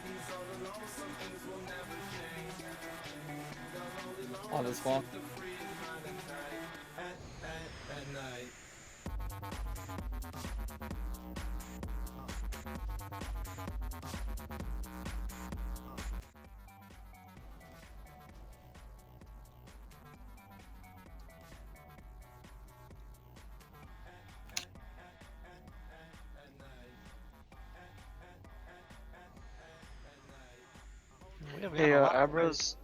He's all alone, some things will never change. The lonely On this one. seems to free his mind at night. At night. We have Hey, gotten a lot of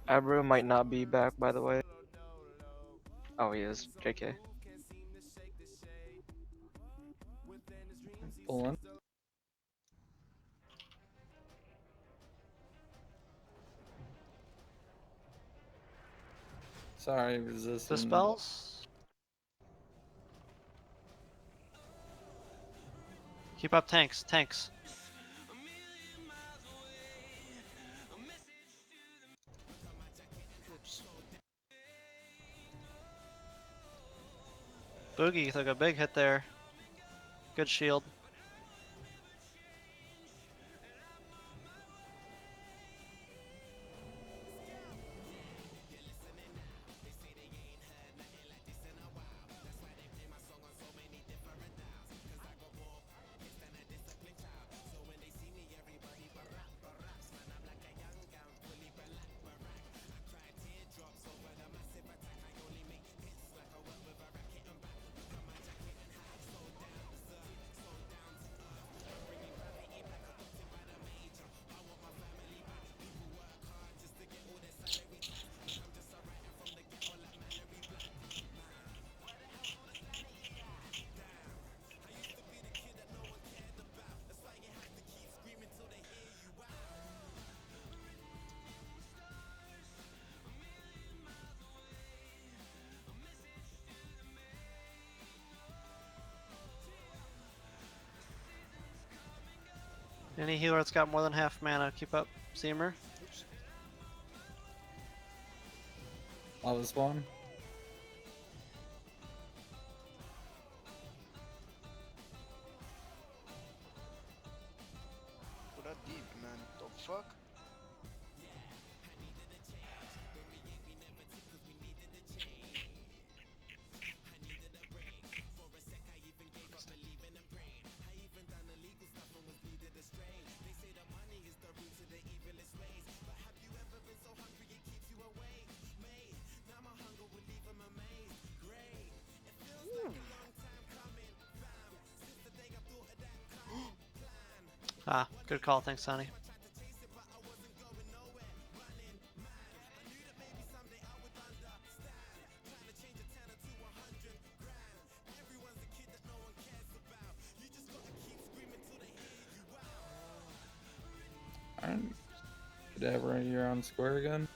Abra might not be back, by the way. Oh, he is. JK. Pulling. Sorry, resistance. dispels. Keep up, tanks. Boogie took a big hit there. Good shield. Any healer that's got more than half mana, keep up, Zemer. Lava spawn. What that deep, man? The fuck? Ah, good call. Thanks, Sonny. Alright. Kadabra, you're on square again.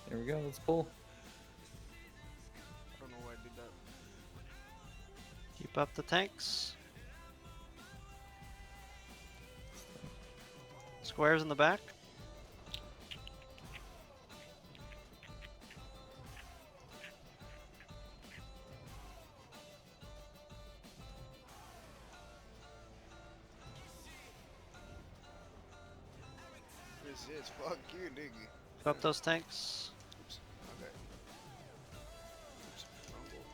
Here we go, let's pull. I don't know why I did that. Keep up the tanks. Squares in the back. Resist. Fuck you, nigga. Keep up those tanks. Oops. Okay. Oops. Wrong goal.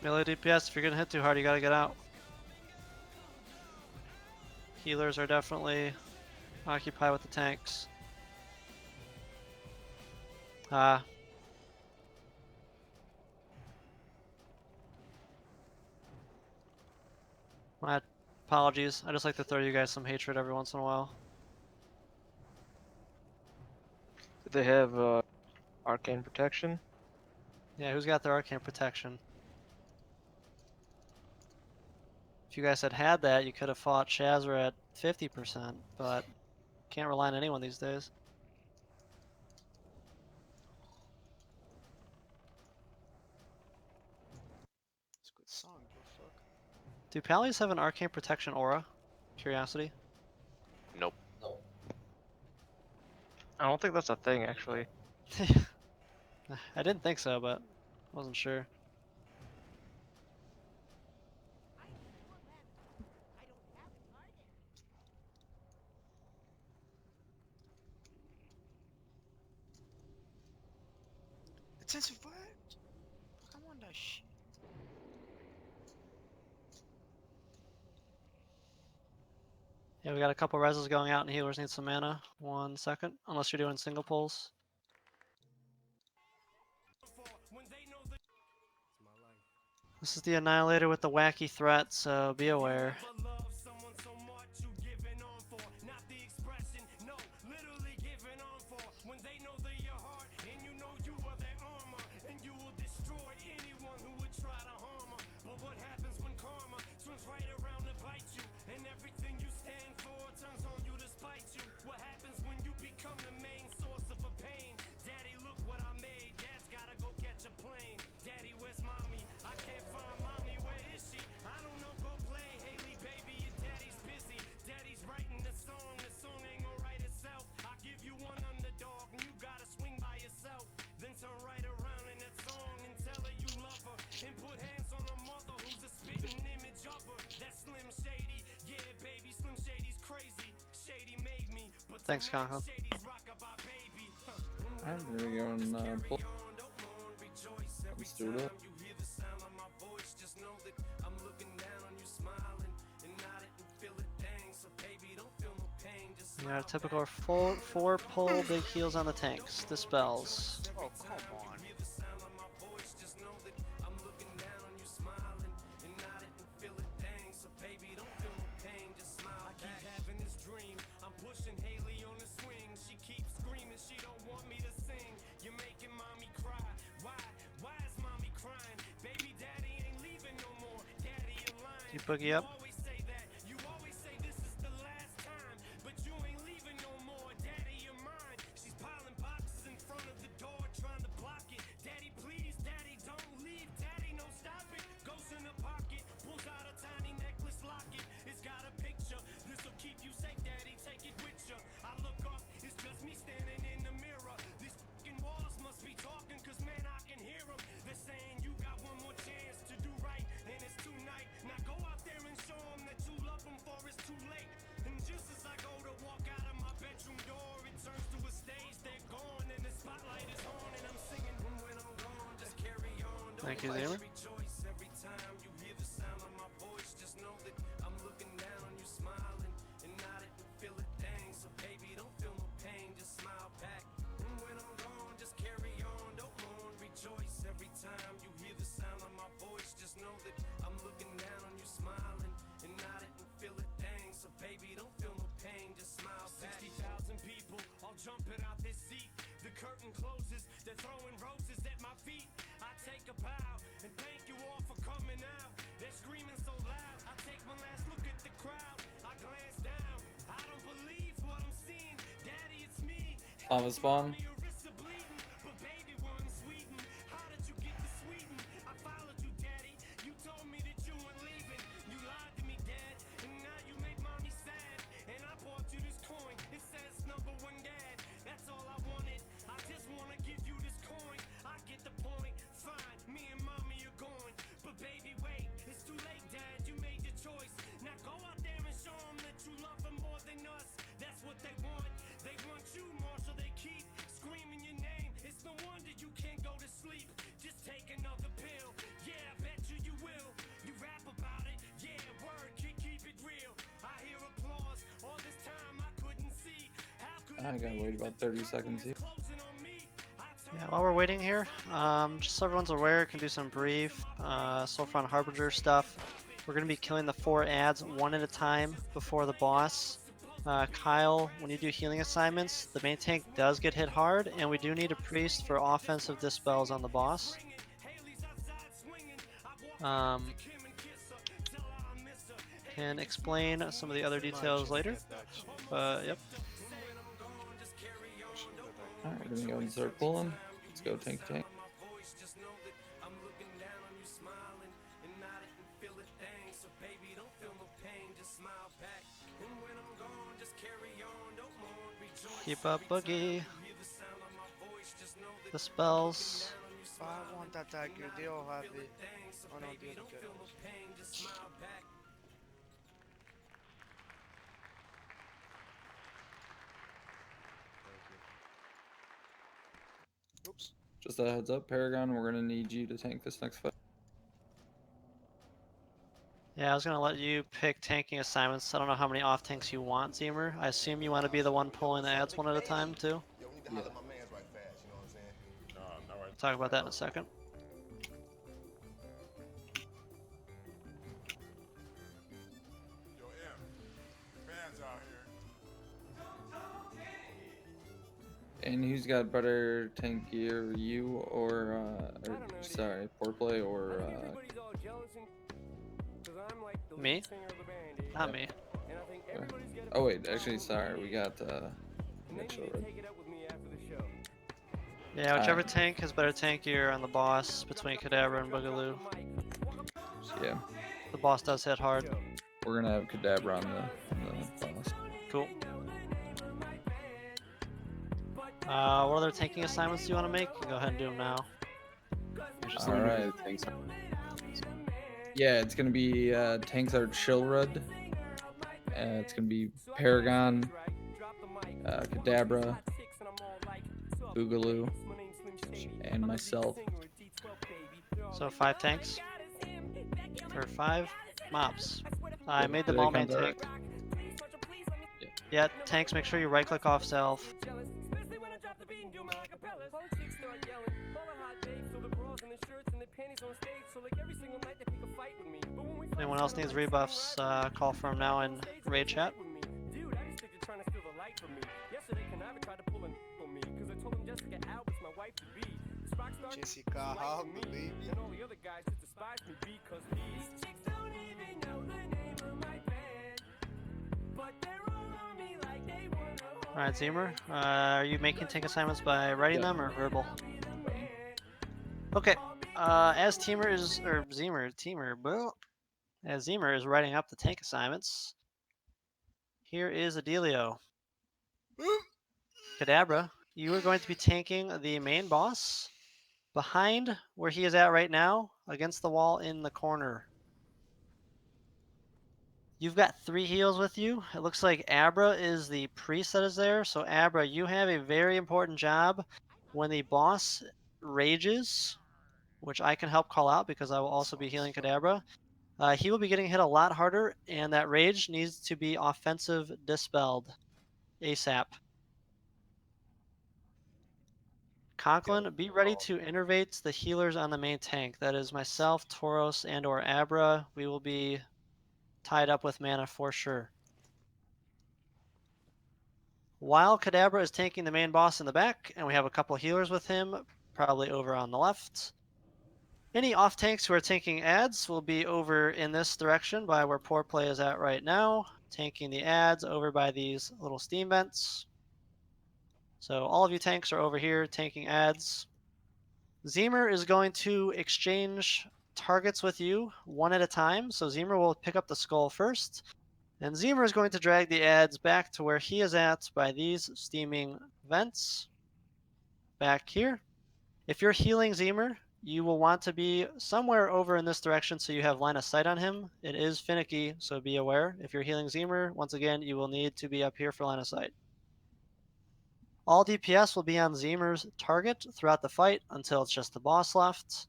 Melee DPS, if you're gonna hit too hard, you gotta get out. Healers are definitely occupied with the tanks. Ah. My apologies. I just like to throw you guys some hatred every once in a while. Do they have arcane protection? Yeah, who's got their arcane protection? If you guys had that, you could have fought Shazra at 50%, but can't rely on anyone these days. It's a good song, bro. Fuck. Do Pallies have an arcane protection aura? Curiosity. No. I don't think that's a thing, actually. I didn't think so, but wasn't sure. Intensive what? Fuck, I want that shit. Yeah, we got a couple reses going out and healers need some mana. 1 second, unless you're doing single pulls. This is the Annihilator with the wacky threat, so be aware. Thanks, Conko. Alright, here we go and pull. Let's do it. You got a typical 4 pull, big heals on the tanks. Dispels. Oh, come on. You boogie up. Thank you, Zemer. Lava spawn. I gotta wait about 30 seconds here. Yeah, while we're waiting here, just so everyone's aware, can do some brief Soulfront Harbinger stuff. We're going to be killing the 4 ads one at a time before the boss. Kyle, when you do healing assignments, the main tank does get hit hard, and we do need a priest for offensive dispels on the boss. Can explain some of the other details later. Yep. Alright, we're gonna go and start pulling. Let's go tank. Keep up, Boogie. The spells. I want that dagger, they all have it. Oh no, they don't get it. Oops. Just a heads up, Paragon, we're gonna need you to tank this next fight. Yeah, I was gonna let you pick tanking assignments. I don't know how many off tanks you want, Zemer. I assume you want to be the one pulling the ads one at a time too. Yeah. Talk about that in a second. And who's got better tank gear, you or sorry, poor play or Me? Not me. oh wait, actually sorry, we got Mitchell, right? Yeah, whichever tank has better tank gear on the boss between Kadabra and Boogaloo. Yeah. The boss does hit hard. We're gonna have Kadabra on the boss. Cool. What other tanking assignments do you want to make? Go ahead and do them now. Alright. Yeah, it's gonna be tanks are Chillrud. It's gonna be Paragon, Kadabra, Boogaloo, and myself. So 5 tanks? Or 5 mobs. I made them Did I all main count that tank. Yeah, tanks, make sure you right click off self. Anyone else needs rebuffs, call for them now in raid chat. Jessica, how baby. Alright, Zemer, are you making tank assignments by writing them or verbal? Okay, as Zemer is writing up the tank assignments, here is a dealio. Kadabra, you are going to be tanking the main boss behind where he is at right now, against the wall in the corner. You've got 3 heals with you. It looks like Abra is the priest that is there. So Abra, you have a very important job when the boss rages, which I can help call out because I will also be healing Kadabra. He will be getting hit a lot harder, and that rage needs to be offensive dispelled ASAP. Conklin, be ready to innervate the healers on the main tank. That is myself, Tauros, and or Abra. We will be tied up with mana for sure. While Kadabra is tanking the main boss in the back, and we have a couple healers with him, probably over on the left. Any off tanks who are tanking ads will be over in this direction by where poor play is at right now, tanking the ads over by these little steam vents. So all of you tanks are over here tanking ads. Zemer is going to exchange targets with you one at a time. So Zemer will pick up the skull first. And Zemer is going to drag the ads back to where he is at by these steaming vents. Back here. If you're healing Zemer, you will want to be somewhere over in this direction so you have line of sight on him. It is finicky, so be aware. If you're healing Zemer, once again, you will need to be up here for line of sight. All DPS will be on Zemer's target throughout the fight until it's just the boss left.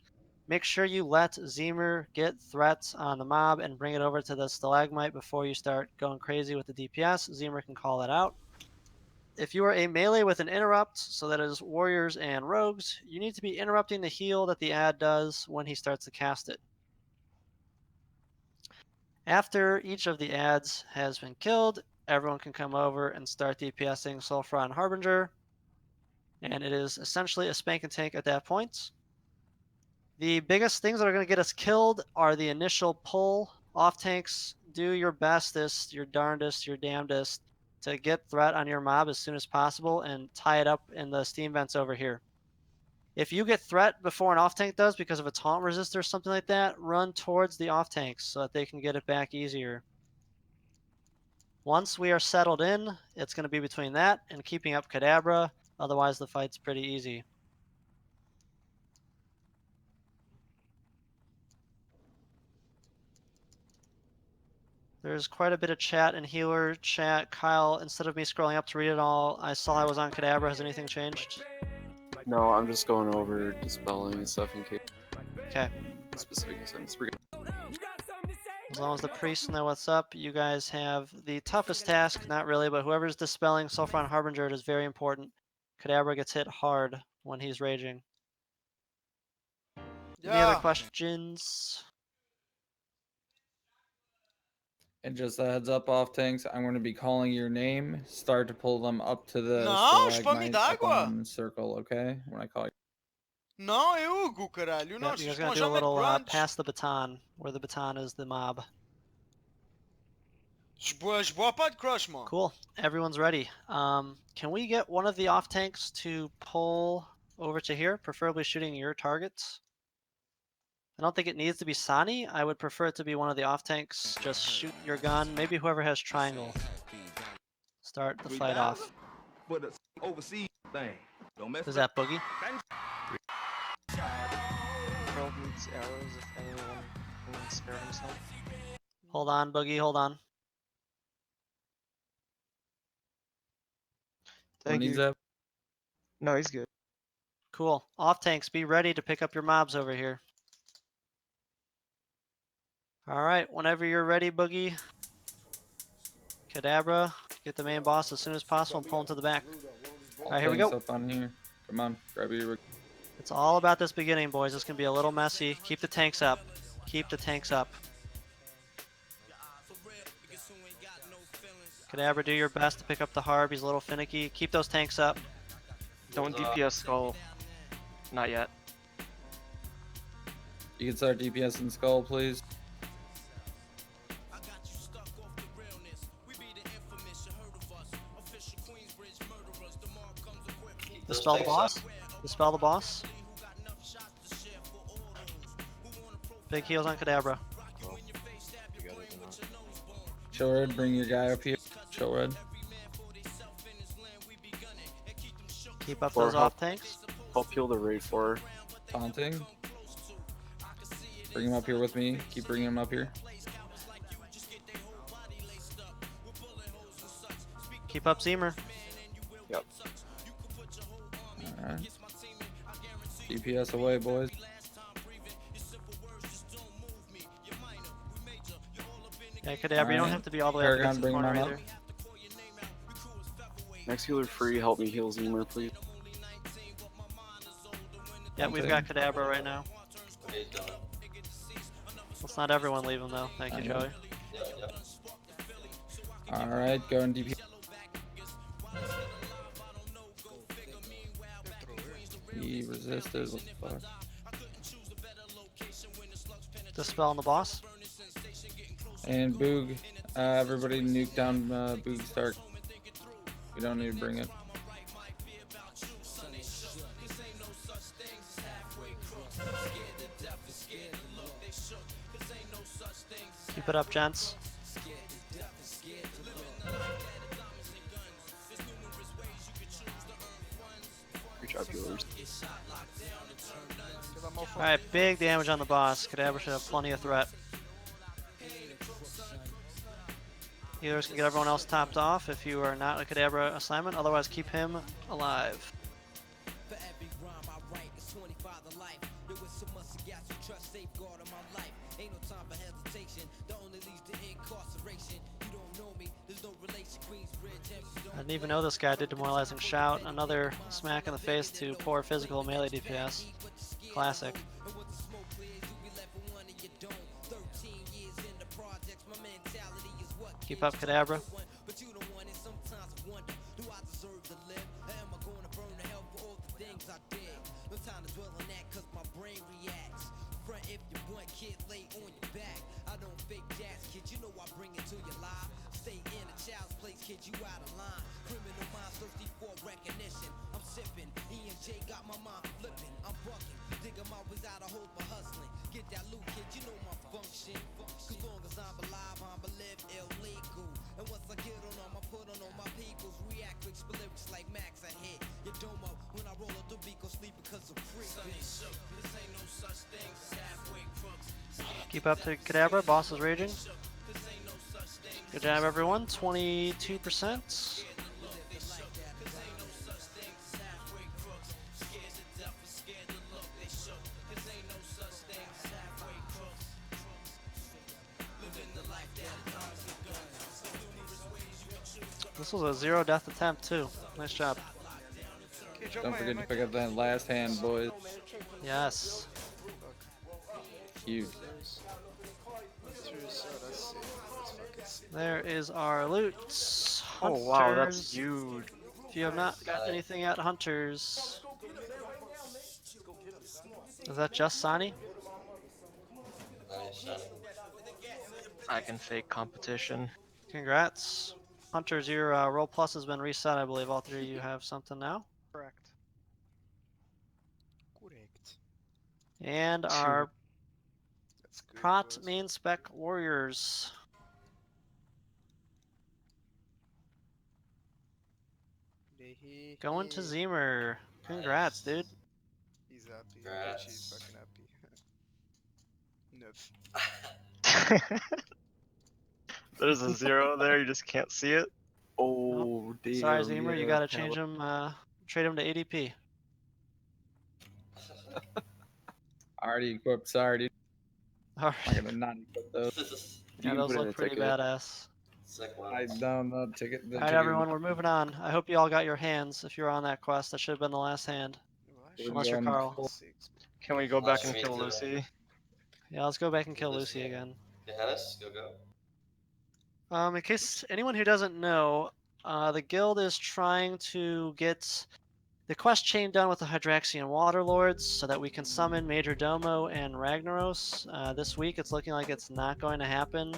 Make sure you let Zemer get threats on the mob and bring it over to the stalagmite before you start going crazy with the DPS. Zemer can call that out. If you are a melee with an interrupt, so that is warriors and rogues, you need to be interrupting the heal that the ad does when he starts to cast it. After each of the ads has been killed, everyone can come over and start DPSing Sulfur and Harbinger. And it is essentially a spank and tank at that point. The biggest things that are going to get us killed are the initial pull off tanks. Do your bestest, your darndest, your damnedest to get threat on your mob as soon as possible and tie it up in the steam vents over here. If you get threat before an off tank does because of a taunt resist or something like that, run towards the off tanks so that they can get it back easier. Once we are settled in, it's going to be between that and keeping up Kadabra. Otherwise, the fight's pretty easy. There's quite a bit of chat and healer chat. Kyle, instead of me scrolling up to read it all, I saw I was on Kadabra. Has anything changed? No, I'm just going over dispelling and stuff in case Okay. specific sense. We're good. As long as the priests know what's up, you guys have the toughest task. Not really, but whoever's dispelling Sulfron Harbinger, it is very important. Kadabra gets hit hard when he's raging. Any other questions? And just a heads up, off tanks, I'm going to be calling your name. Start to pull them up to the Não, spam stalagmite up d'água. on circle, okay? When I call you. Não, é Hugo, caralho. Yep, Nossa, you guys isto não gotta do a chama little grunge. pass the baton, where the baton is the mob. Bois pas de crush, mano. Cool. Everyone's ready. Can we get one of the off tanks to pull over to here, preferably shooting your targets? I don't think it needs to be Sani. I would prefer it to be one of the off tanks. Just shoot your gun. Maybe whoever has triangle. Start the fight off. Is that Boogie? World needs arrows if anyone can spare himself. Hold on, Boogie. Hold on. Thank needs you. that? No, he's good. Cool. Off tanks, be ready to pick up your mobs over here. Alright, whenever you're ready, Boogie. Kadabra, get the main boss as soon as possible and pull him to the back. Alright, here we go. Up on here. Come on, grab your. It's all about this beginning, boys. It's going to be a little messy. Keep the tanks up. Keep the tanks up. Kadabra, do your best to pick up the Harb. He's a little finicky. Keep those tanks up. Don't DPS skull. Not yet. You can start DPS and skull, please. Dispel the boss. Dispel the boss. Big heals on Kadabra. Chillred, bring your guy up here. Chillred. Keep up Or those help- off tanks. Help heal the raid for. Taunting. Bring him up here with me. Keep bringing him up here. Keep up Zemer. Yep. Alright. DPS away, boys. Yeah, Kadabra, you don't Alright. have to be all the way up Paragon, against the bring him corner on either. up. Next healer free, help me heal Zemer, please. Yeah, we've got Kadabra right now. Okay, done. Let's not everyone leave him though. Thank you, I know. Joey. Yeah, yeah. Alright, go and DPS. He resisted. What the fuck? Dispel on the boss. And Boog. Everybody nuke down Boog Stark. We don't need to bring it. Keep it up, gents. Good job, viewers. Alright, big damage on the boss. Kadabra should have plenty of threat. Healers can get everyone else topped off if you are not a Kadabra assignment, otherwise keep him alive. I didn't even know this guy did Demoralizing Shout. Another smack in the face to poor physical melee DPS. Classic. Keep up, Kadabra. Keep up to Kadabra, boss is raging. Good job everyone, 22%. This was a 0 death attempt too. Nice job. Don't forget to pick up that last hand, boys. Yes. Huge. There is our loot. Oh wow, that's Hunters. huge. If you have not got anything yet, Hunters. Is that just Sani? Nice. I can fake competition. Congrats. Hunters, your roll plus has been reset. I believe all three of you have something now. Correct. And our That's good, Prot boys. main spec warriors. Going to Zemer. Congrats, dude. He's happy. Congrats. She's fucking happy. Neuf. There's a 0 there, you just can't see it. Oh, damn. Sorry, Zemer, you yeah, gotta change him, trade him to ADP. Already equipped, sorry, dude. Alright. I'm gonna not equip those. Yeah, You those put in look a pretty ticket. badass. Sick one. I don't know ticket. The Alright, ticket everyone, we're moving on. I hope you all got your hands if you were on that quest. That should have been the last hand. Unless you're Carl. Can we go back and Me kill too. Lucy? Yeah, let's go back and kill Lucy. Lucy again. Johannes, go. In case anyone who doesn't know, the guild is trying to get the quest chain done with the Hydraxian Waterlords so that we can summon Major Domo and Ragnaros. This week it's looking like it's not going to happen.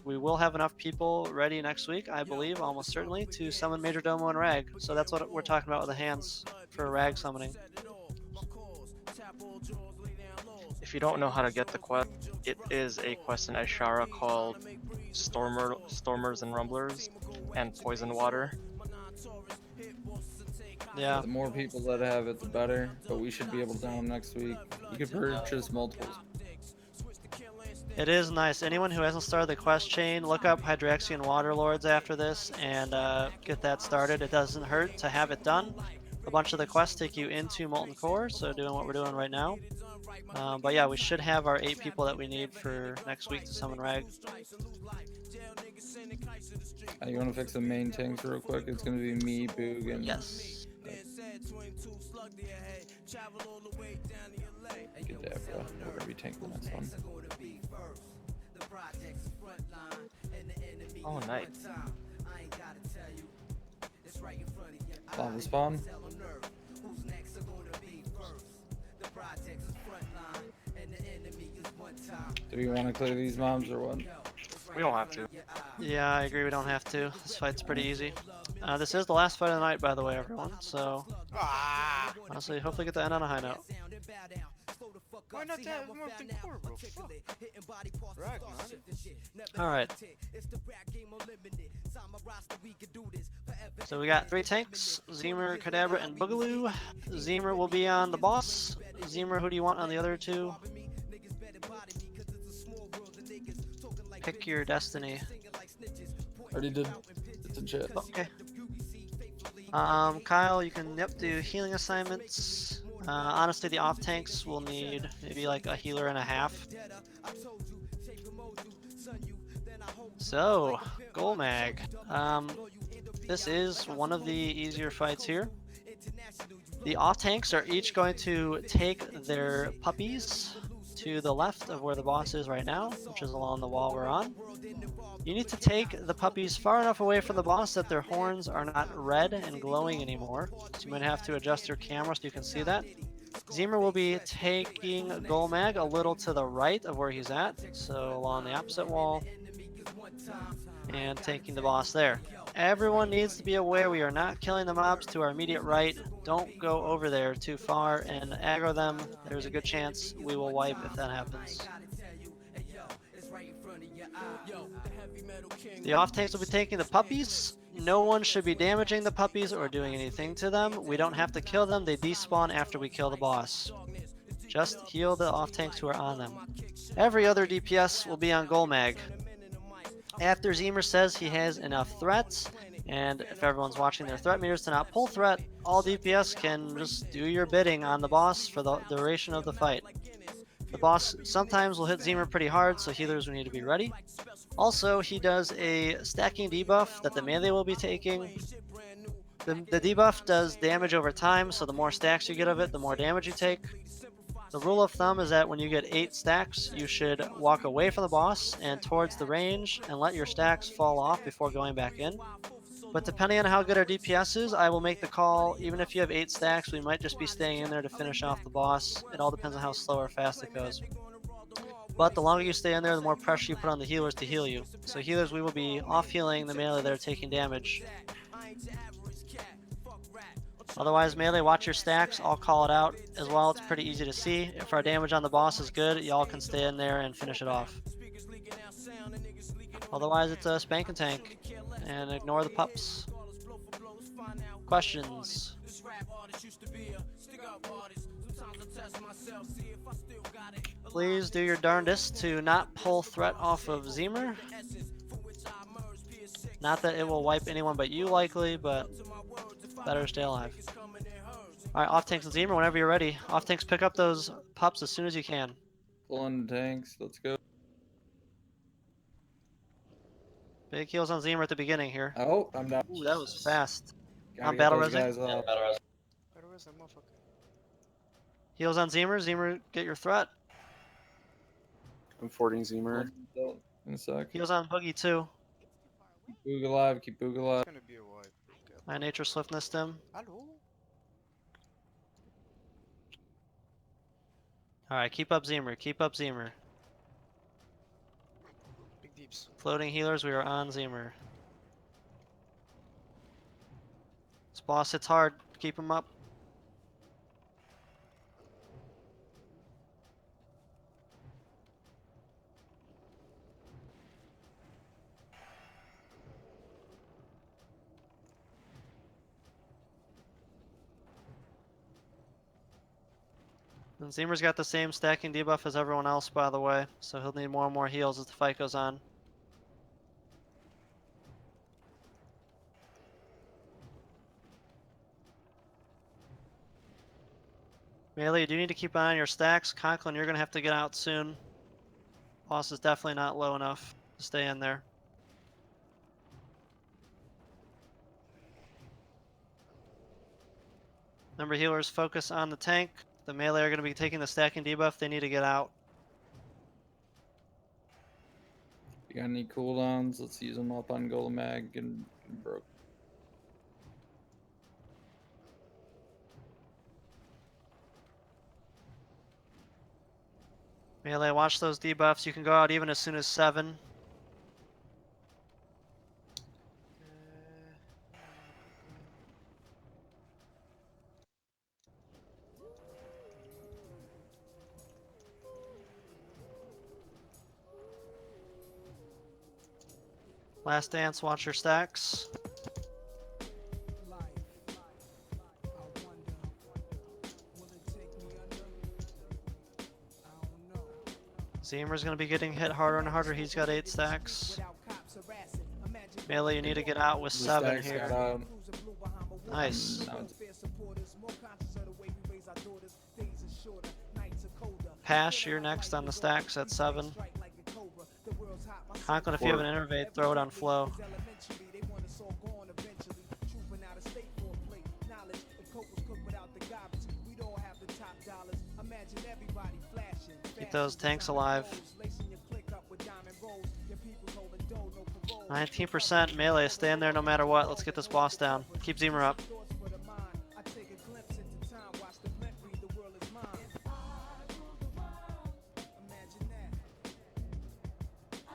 We will have enough people ready next week, I believe, almost certainly, to summon Major Domo and Rag. So that's what we're talking about with the hands for Rag summoning. If you don't know how to get the quest, it is a quest in Ashara called Stormers and Rumblers and Poison Water. Yeah. The more people that have it, the better. But we should be able to down them next week. You could purchase multiples. It is nice. Anyone who hasn't started the quest chain, look up Hydraxian Waterlords after this and get that started. It doesn't hurt to have it done. A bunch of the quests take you into Molten Core, so doing what we're doing right now. But yeah, we should have our 8 people that we need for next week to summon Rag. You want to fix the main tanks real quick? It's going to be me, Boog, and... Yes. Good day, bro. We're going to be tanking the next one. Oh, nice. Lava spawn. Do we want to clear these mobs or what? We don't have to. Yeah, I agree. We don't have to. This fight's pretty easy. This is the last fight of the night, by the way, everyone. So, honestly, hopefully get to end on a high note. Why not have more than 4, bro? Fuck. Rag, man. Alright. So we got 3 tanks, Zemer, Kadabra, and Boogaloo. Zemer will be on the boss. Zemer, who do you want on the other 2? Pick your destiny. Already did. It's in chat. Okay. Kyle, you can do healing assignments. Honestly, the off tanks will need maybe like a healer and a half. So, Golmag. This is one of the easier fights here. The off tanks are each going to take their puppies to the left of where the boss is right now, which is along the wall we're on. You need to take the puppies far enough away from the boss that their horns are not red and glowing anymore. So you might have to adjust your camera so you can see that. Zemer will be taking Golmag a little to the right of where he's at, so along the opposite wall, and taking the boss there. Everyone needs to be aware we are not killing the mobs to our immediate right. Don't go over there too far and aggro them. There's a good chance we will wipe if that happens. The off tanks will be taking the puppies. No one should be damaging the puppies or doing anything to them. We don't have to kill them. They despawn after we kill the boss. Just heal the off tanks who are on them. Every other DPS will be on Golmag. After Zemer says he has enough threats, and if everyone's watching their threat meters to not pull threat, all DPS can just do your bidding on the boss for the duration of the fight. The boss sometimes will hit Zemer pretty hard, so healers will need to be ready. Also, he does a stacking debuff that the melee will be taking. The debuff does damage over time, so the more stacks you get of it, the more damage you take. The rule of thumb is that when you get 8 stacks, you should walk away from the boss and towards the range and let your stacks fall off before going back in. But depending on how good our DPS is, I will make the call. Even if you have 8 stacks, we might just be staying in there to finish off the boss. It all depends on how slow or fast it goes. But the longer you stay in there, the more pressure you put on the healers to heal you. So healers, we will be off healing the melee that are taking damage. Otherwise, melee, watch your stacks. I'll call it out as well. It's pretty easy to see. If our damage on the boss is good, y'all can stay in there and finish it off. Otherwise, it's a spank and tank. And ignore the pups. Questions? Please do your darndest to not pull threat off of Zemer. Not that it will wipe anyone but you likely, but better stay alive. Alright, off tanks and Zemer, whenever you're ready. Off tanks, pick up those pups as soon as you can. Pulling tanks. Let's go. Big heals on Zemer at the beginning here. Oh, I'm down. Ooh, that was fast. Gotta I'm get battle those resing. guys up. Where is that motherfucker? Heals on Zemer. Zemer, get your threat. I'm forting Zemer. In a sec. Heals on Boogie too. Keep Boog alive. Keep Boog alive. It's gonna be a wipe. My nature swiftness stem. Hello? Alright, keep up Zemer. Keep up Zemer. Big deeps. Floating healers, we are on Zemer. This boss hits hard. Keep him up. And Zemer's got the same stacking debuff as everyone else, by the way, so he'll need more and more heals as the fight goes on. Melee, you do need to keep an eye on your stacks. Conklin, you're going to have to get out soon. Boss is definitely not low enough to stay in there. Remember, healers, focus on the tank. The melee are going to be taking the stacking debuff. They need to get out. You got any cooldowns? Let's use them up on Golmag and Broke. Melee, watch those debuffs. You can go out even as soon as 7. Last dance, watch your stacks. Zemer's gonna be getting hit harder and harder. He's got 8 stacks. Melee, you need to get out with 7 Stacks here. got out. Nice. Now it's- Pash, you're next on the stacks at 7. Conklin, if you have an innervate, throw it on flow. Keep those tanks alive. 19% melee, stay in there no matter what. Let's get this boss down. Keep Zemer up.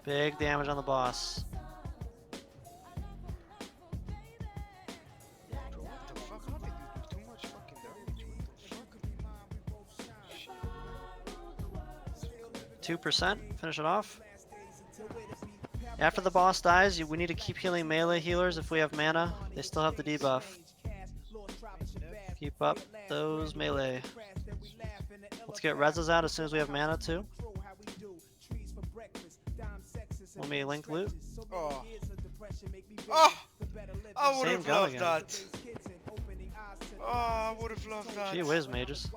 Big damage on the boss. Bro, what the fuck? How did you do too much fucking damage? What the fuck? 2%, finish it off. After the boss dies, we need to keep healing melee healers if we have mana. They still have the debuff. Keep up those melee. Let's get reses out as soon as we have mana too. Let me link loot. Oh. Oh! I would Same have gun loved again. that. Oh, I would have loved that. Gee whiz, mages.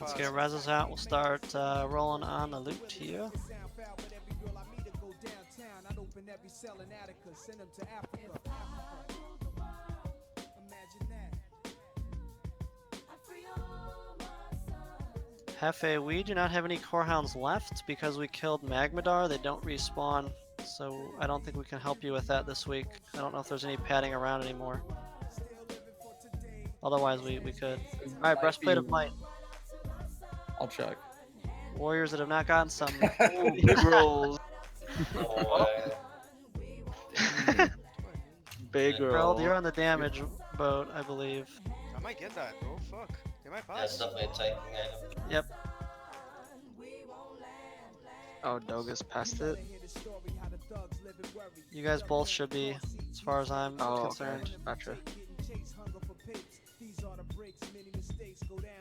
Let's get reses out. We'll start rolling on the loot here. Hefe, we do not have any core hounds left because we killed Magmadar. They don't respawn, so I don't think we can help you with that this week. I don't know if there's any padding around anymore. Otherwise, we could. Alright, Breastplate of Might. I'll check. Warriors that have not gotten some. Big rolls. No way. Big Gerald, roll. you're on the damage boat, I believe. I might get that, bro. Fuck. They might Yeah, it's pass. definitely a tanking item. Yep. Oh, Dogus passed it. You guys both should be, as far as I'm Oh, concerned. okay. Gotcha.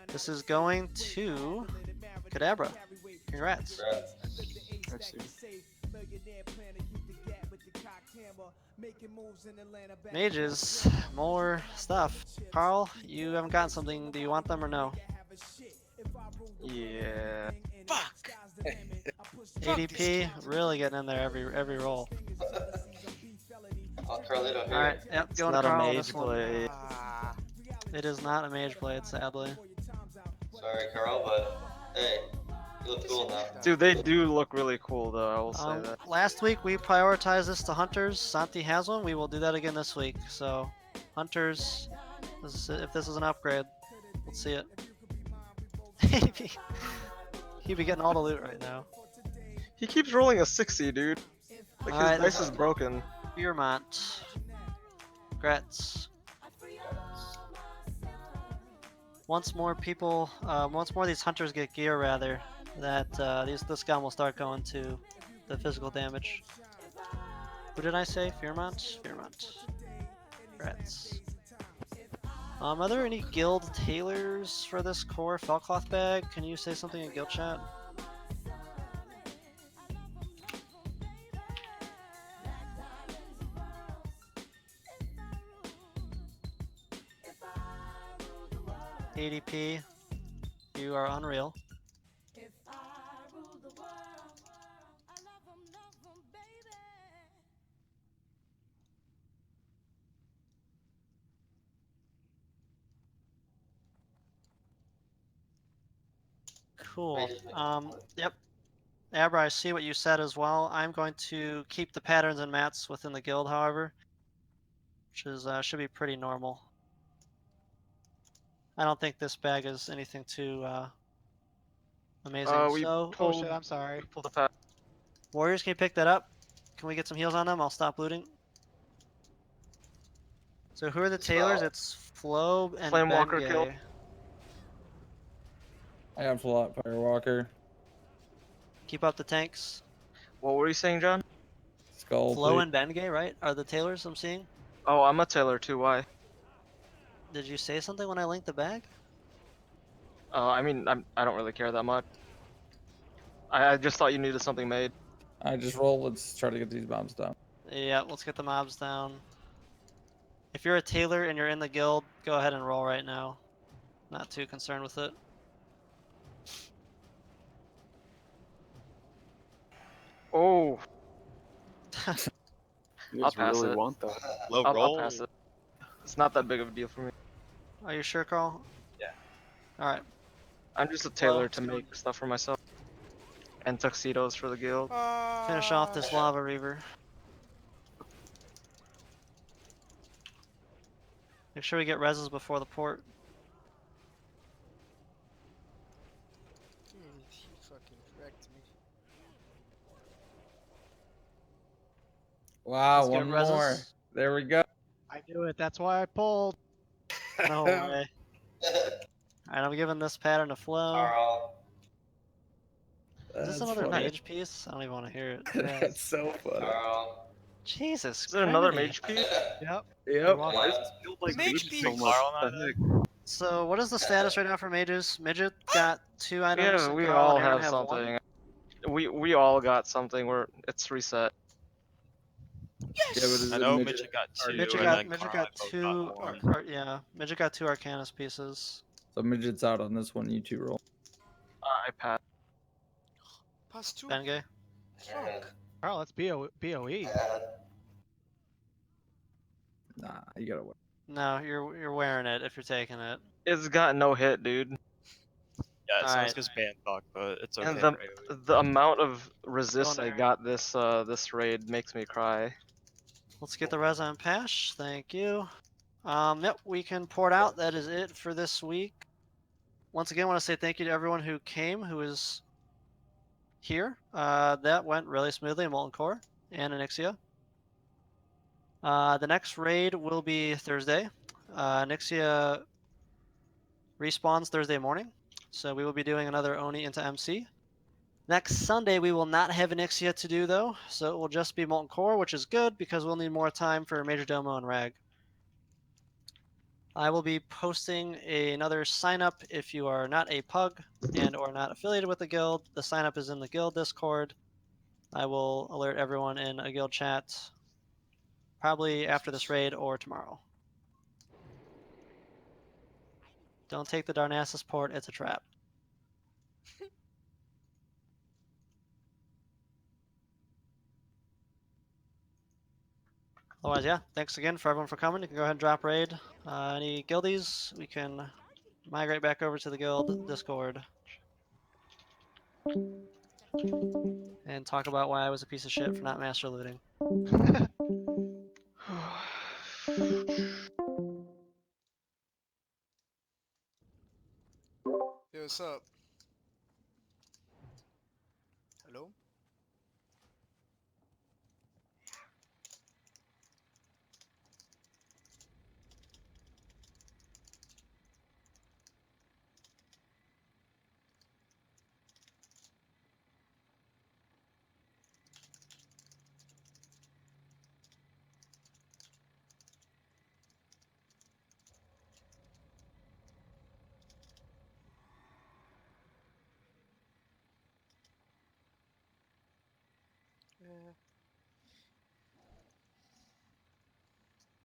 This is going to Kadabra. Congrats. Congrats. Mages, more stuff. Carl, you haven't gotten something. Do you want them or no? Yeah. Fuck! ADP, really getting in there every roll. I'll curl it on here. Alright, yep, It's going to not a Carl on mage this one. blade. Ah, It is not a mage blade, sadly. Sorry, Carl, but hey, you look cool now. Dude, they do look really cool though, I will say that. Last week we prioritized this to hunters. Santi has one. We will do that again this week. So, hunters, if this is an upgrade, let's see it. He'd be getting all the loot right now. He keeps rolling a 60, dude. Like his Alright, dice is broken. Beermont. Congrats. Once more of these hunters get gear, rather, that this gun will start going to the physical damage. Who did I say? Fearmont? Fearmont. Congrats. Are there any guild tailors for this core fellcloth bag? Can you say something in guild chat? ADP, you are unreal. Cool. Yep. Abra, I see what you said as well. I'm going to keep the patterns and mats within the guild, however, which is should be pretty normal. I don't think this bag is anything too amazing. We So, pulled, Oh shit, I'm sorry. we pulled a fat. Warriors, can you pick that up? Can we get some heals on them? I'll stop looting. So who are the Taylors? It's Flo and Flamewalker killed. Bengay. I got Firewalker. Keep up the tanks. What were you saying, John? Skull. Flo Please. and Bengay, right? Are the Taylors I'm seeing? Oh, I'm a Taylor too. Why? Did you say something when I linked the bag? I mean, I don't really care that much. I just thought you needed something made. I just roll. Let's try to get these bombs down. Yeah, let's get the mobs down. If you're a Taylor and you're in the guild, go ahead and roll right now. Not too concerned with it. Oh, You I'll guys pass really it. want that. Low I'll roll. pass it. It's not that big of a deal for me. Are you sure, Carl? Yeah. Alright. I'm just a tailor to Well, make stuff for myself. And tuxedos for the guild. finish off this lava reaver. Make sure we get reses before the port. He fucking wrecked me. Wow, Let's get one more. reses. There we go. I knew it. That's why I pulled. No way. Alright, I'm giving this pattern to Flo. Carl. Is this That's another funny. mage piece? I don't even want to hear it. That's so funny. Carl. Jesus Is there another criminy. mage piece? Yep. Yep. Why does this feel like Mage mage piece. so much? What the heck? So what is the status right now for mages? Midget got 2 items. Yeah, and we Carl all and Aaron have one. something. We all got something where it's reset. Yeah, but is I it know midget? Midget got two, Midget and got then Midget Carl got both 2. one. Yeah, Midget got 2 Arcanus pieces. So midget's out on this one. You two roll. I pass. Pass 2. Bengay. Fuck. Carl, that's BOE. Nah, you gotta wait. No, you're wearing it if you're taking it. It's got no hit, dude. Yeah, it sounds Alright. because band fuck, but it's okay. And for AoE. the amount of resist Going I there. got this raid makes me cry. Let's get the res on Pash. Thank you. Yep, we can port out. That is it for this week. Once again, I want to say thank you to everyone who came, who is here. That went really smoothly in Molten Core and Onyxia. The next raid will be Thursday. Onyxia respawns Thursday morning, so we will be doing another Oni into MC. Next Sunday, we will not have Onyxia to do, though, so it will just be Molten Core, which is good because we'll need more time for Major Domo and Rag. I will be posting another sign up if you are not a pug and or not affiliated with the guild. The sign up is in the guild Discord. I will alert everyone in a guild chat probably after this raid or tomorrow. Don't take the Darnassus port, it's a trap. Otherwise, yeah, thanks again for everyone for coming. You can go ahead and drop raid. Any guildies, we can migrate back over to the guild Discord and talk about why I was a piece of shit for not master looting. Yo, what's up? Hello?